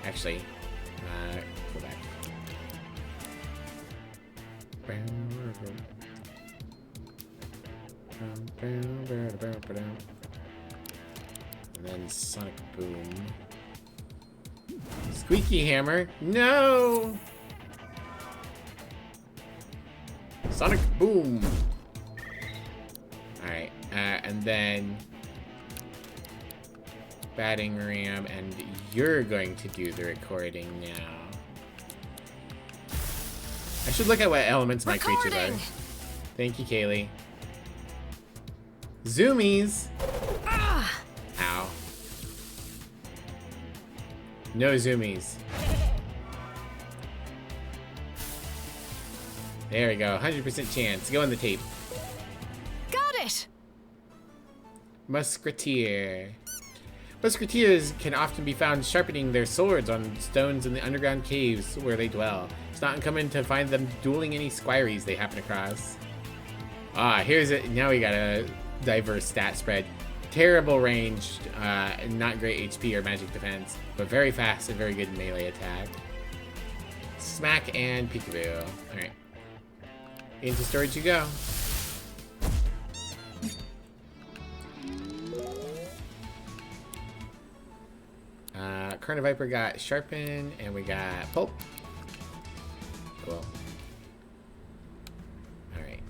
Actually, go back. And then Sonic Boom. Squeaky Hammer. No! Sonic Boom. Alright, and then Batting Ram, and you're going to do the recording now. I should look at what elements my creatures are. Recording. Thank you, Kaylee. Zoomies! Ah, Ow. No zoomies. There we go. 100% chance. Go in the tape. got it. Musketeer. Musketeers can often be found sharpening their swords on stones in the underground caves where they dwell. It's not uncommon to find them dueling any squiries they happen across. Ah, here's it. Now we got a diverse stat spread. Terrible range, not great HP or magic defense, but very fast and very good melee attack. Smack and peekaboo. Alright. Into storage you go. Current Viper got Sharpen, and we got Pulp. Cool. Alright.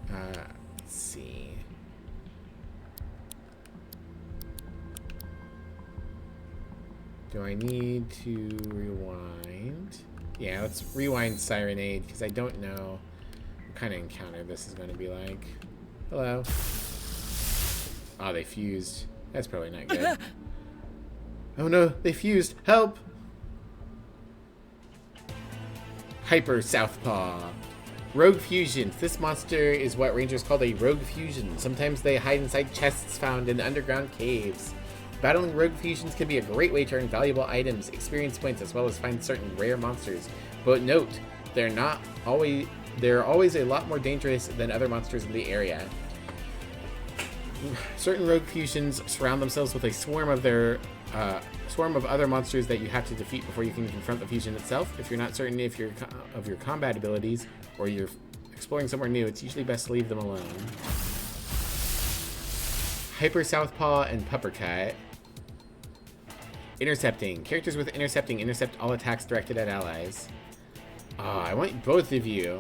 Let's see. Do I need to rewind? Yeah, let's rewind Sirenade, because I don't know what kind of encounter this is going to be like. Hello. Oh, they fused. That's probably not good. Oh no, they fused. Help! Hyper Southpaw. Rogue Fusions. This monster is what rangers call a Rogue Fusion. Sometimes they hide inside chests found in underground caves. Battling Rogue Fusions can be a great way to earn valuable items, experience points, as well as find certain rare monsters. But note, they're always a lot more dangerous than other monsters in the area. Certain Rogue Fusions surround themselves with a swarm of other monsters that you have to defeat before you can confront the fusion itself. If you're not certain of your combat abilities, or you're exploring somewhere new, it's usually best to leave them alone. Hyper Southpaw and Puppercut. Intercepting. Characters with intercepting intercept all attacks directed at allies. Oh, I want both of you.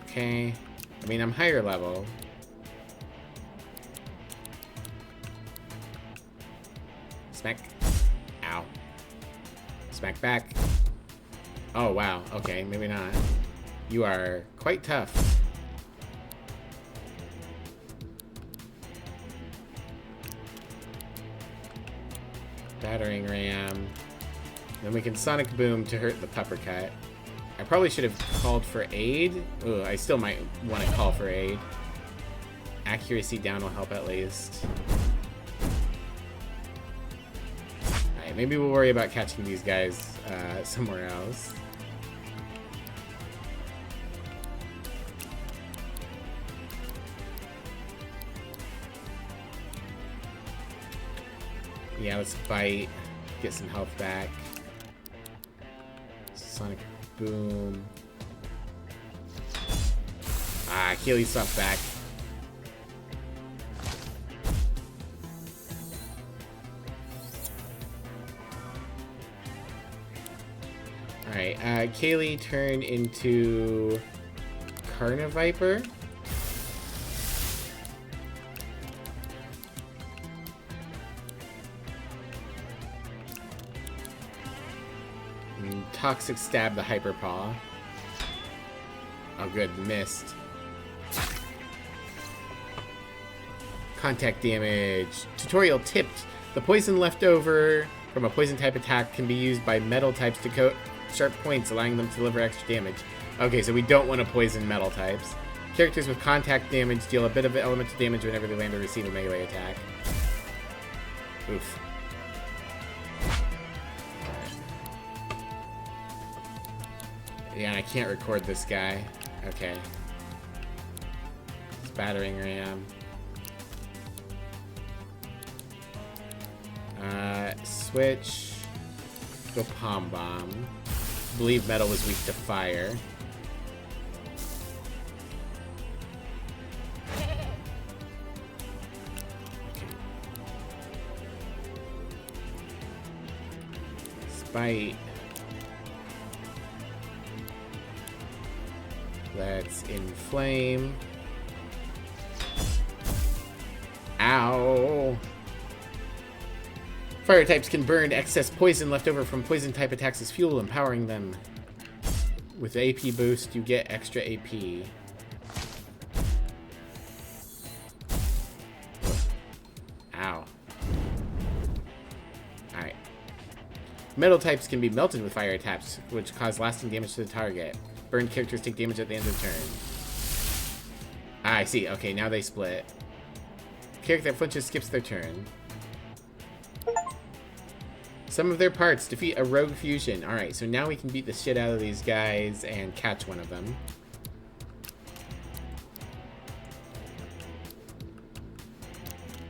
Okay. I mean, I'm higher level. Smack. Ow. Smack back. Oh, wow. Okay, maybe not. You are quite tough. Battering ram. Then we can Sonic Boom to hurt the Puppercut. I probably should have called for aid. Ooh, I still might want to call for aid. Accuracy down will help at least. Alright, maybe we'll worry about catching these guys somewhere else. Yeah, let's bite. Get some health back. Sonic Boom. Ah, Keely's stuff back. Alright, Kaylee turned into Carniviper. Toxic Stab the Hyper Paw. Oh good, missed. Contact damage. Tutorial tipped. The poison left over from a poison type attack can be used by metal types to coat sharp points, allowing them to deliver extra damage. Okay, so we don't want to poison metal types. Characters with contact damage deal a bit of elemental damage whenever they land or receive a melee attack. Oof. Yeah, I can't record this guy. Okay. It's battering ram. Switch. Go Palm Bomb. Believe metal was weak to fire. Spite. Let's inflame. Ow! Fire types can burn excess poison left over from poison type attacks as fuel, empowering them. With the AP boost, you get extra AP. Ow. Alright. Metal types can be melted with fire attacks, which cause lasting damage to the target. Burned characters take damage at the end of the turn. Ah, I see. Okay, now they split. Character that flinches skips their turn. Some of their parts defeat a rogue fusion. Alright, so now we can beat the shit out of these guys and catch one of them.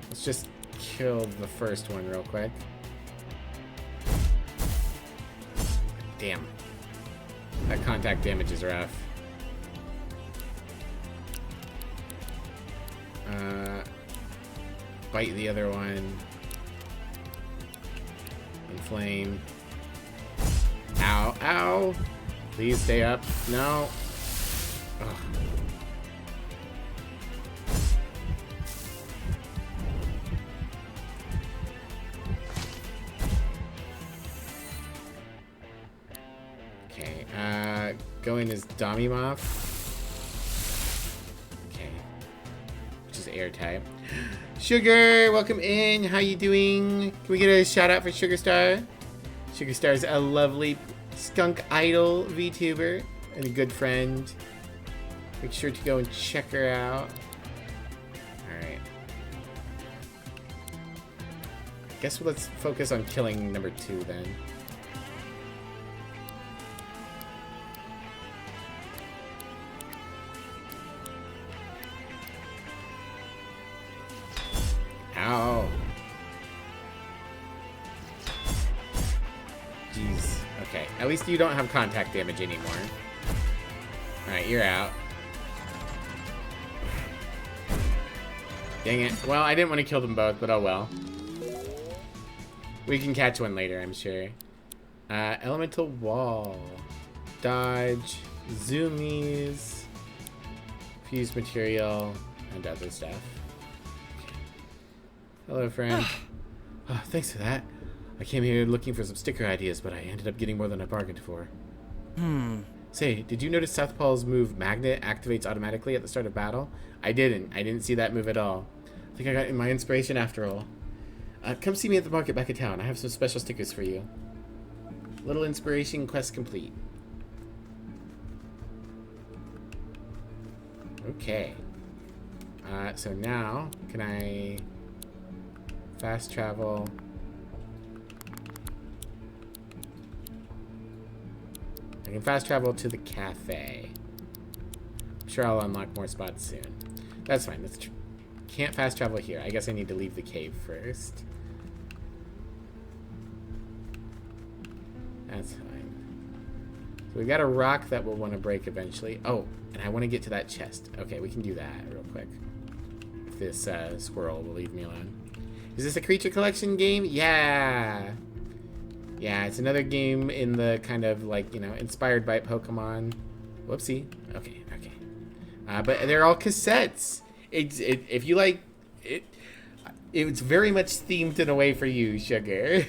Let's just kill the first one real quick. Damn. That contact damage is rough. Bite the other one. Inflame. Ow, ow. Please stay up. No. Ugh. Okay, going as Damimoth. Okay. Which is air type. Sugar, welcome in. How you doing? Can we get a shout out for Sugar Star? Sugar Star is a lovely skunk idol VTuber and a good friend. Make sure to go and check her out. Alright. Guess let's focus on killing number 2 then. Ow. Jeez. Okay. At least you don't have contact damage anymore. Alright, you're out. Dang it. Well, I didn't want to kill them both, but oh well. We can catch one later, I'm sure. Elemental Wall. Dodge. Zoomies. Fused material. And other stuff. Hello, friend. Oh, thanks for that. I came here looking for some sticker ideas, but I ended up getting more than I bargained for. Say, did you notice Southpaw's move Magnet activates automatically at the start of battle? I didn't. I didn't see that move at all. I think I got my inspiration after all. Come see me at the market back in town. I have some special stickers for you. Little inspiration quest complete. Okay. So now, can I... fast travel. I can fast travel to the cafe. I'm sure I'll unlock more spots soon. That's fine. Can't fast travel here. I guess I need to leave the cave first. That's fine. So we got a rock that we'll want to break eventually. Oh, and I want to get to that chest. Okay, we can do that real quick. If this squirrel will leave me alone. Is this a creature collection game? Yeah. Yeah, it's another game in the kind of like, you know, inspired by Pokemon. Whoopsie. Okay, okay. But they're all cassettes. If you like it, it's very much themed in a way for you, Sugar.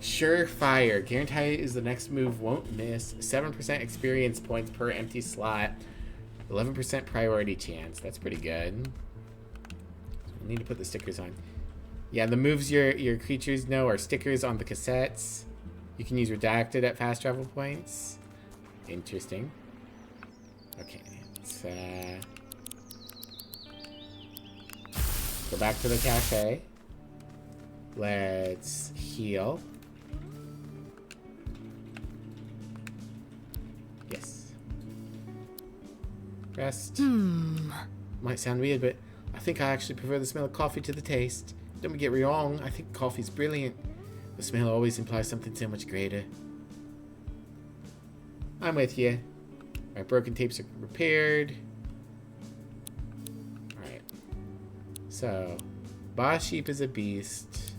Surefire. Guarantee is the next move won't miss. 7% experience points per empty slot. 11% priority chance. That's pretty good. I need to put the stickers on. Yeah, the moves your creatures know are stickers on the cassettes. You can use redacted at fast travel points. Interesting. Okay, let's go back to the cafe. Let's heal. Yes. Rest. Might sound weird, but I think I actually prefer the smell of coffee to the taste. Don't get me wrong, I think coffee's brilliant. The smell always implies something so much greater. I'm with you. Our broken tapes are repaired. Alright. So, Boss Sheep is a beast.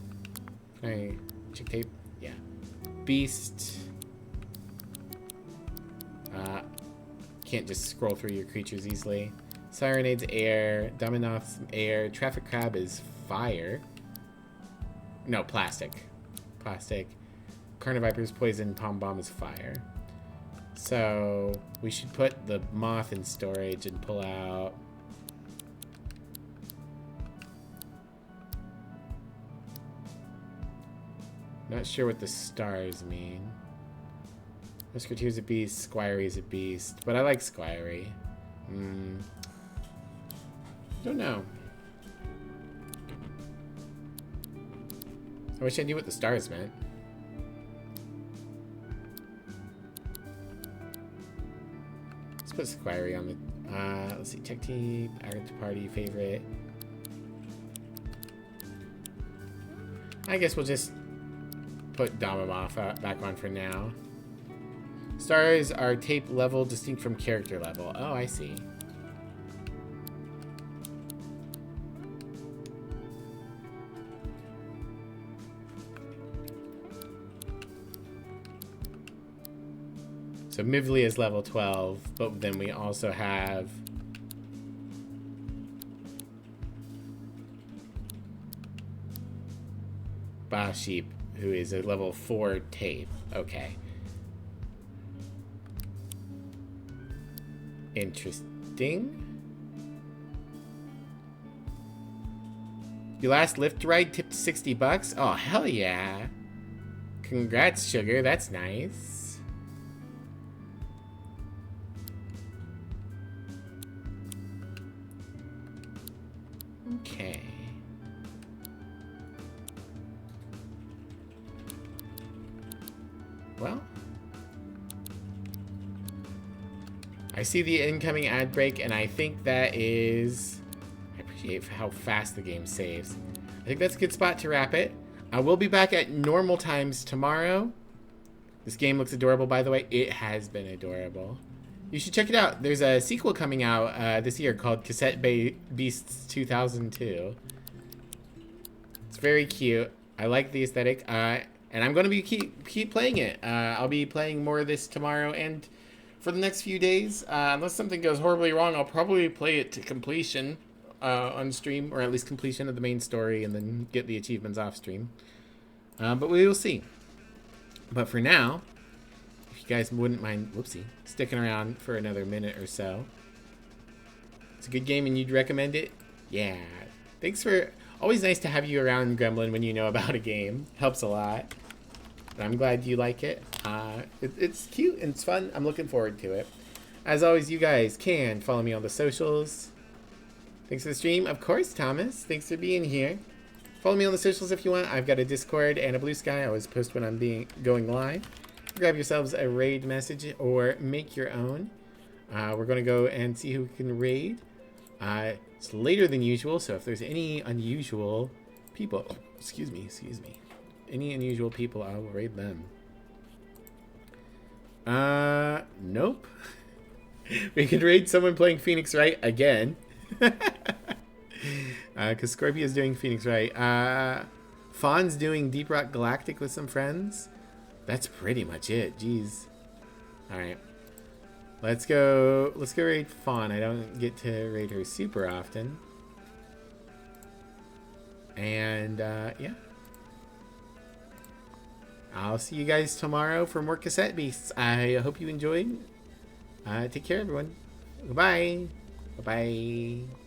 Can I check tape? Yeah. Beast. Can't just scroll through your creatures easily. Sirenade's air. Dominoth's air. Traffic Crab is fire. No, plastic. Plastic. Carniviper's poison, palm bomb is fire. So we should put the moth in storage and pull out. Not sure what the stars mean. Musketeer's a beast, Squirey's a beast, but I like Squirey. Don't know. I wish I knew what the stars meant. Let's put Squirey on the. Let's see, tech team, add to party, favorite. I guess we'll just put Damamoth back on for now. Stars are tape level, distinct from character level. Oh, I see. So Mivli is level 12, but then we also have Baship, who is a level 4 tape. Okay. Interesting. Your last lift ride tipped $60. Oh, hell yeah. Congrats, Sugar. That's nice. Okay. Well, I see the incoming ad break, and I think that is... I appreciate how fast the game saves. I think that's a good spot to wrap it. I will be back at normal times tomorrow. This game looks adorable, by the way. It has been adorable. You should check it out. There's a sequel coming out this year called Cassette Beasts 2002. It's very cute. I like the aesthetic. And I'm going to be keep playing it. I'll be playing more of this tomorrow and for the next few days. Unless something goes horribly wrong, I'll probably play it to completion on stream, or at least completion of the main story, and then get the achievements off stream. But we will see. But for now, if you guys wouldn't mind, whoopsie, sticking around for another minute or so. It's a good game and you'd recommend it? Yeah. Thanks for... Always nice to have you around, Gremlin, when you know about a game. Helps a lot. And I'm glad you like it. It's cute and it's fun. I'm looking forward to it. As always, you guys can follow me on the socials. Thanks for the stream. Of course, Thomas. Thanks for being here. Follow me on the socials if you want. I've got a Discord and a Blue Sky. I always post when I'm going live. Grab yourselves a raid message or make your own. We're going to go and see who can raid. It's later than usual, so if there's any unusual people... Excuse me. Any unusual people, I will raid them. Nope. We could raid someone playing Phoenix Wright again. Because Scorpia's doing Phoenix Wright. Fawn's doing Deep Rock Galactic with some friends. That's pretty much it. Jeez. Alright. Let's go raid Fawn. I don't get to raid her super often. And, yeah. I'll see you guys tomorrow for more Cassette Beasts. I hope you enjoyed. Take care, everyone. Goodbye. Bye-bye.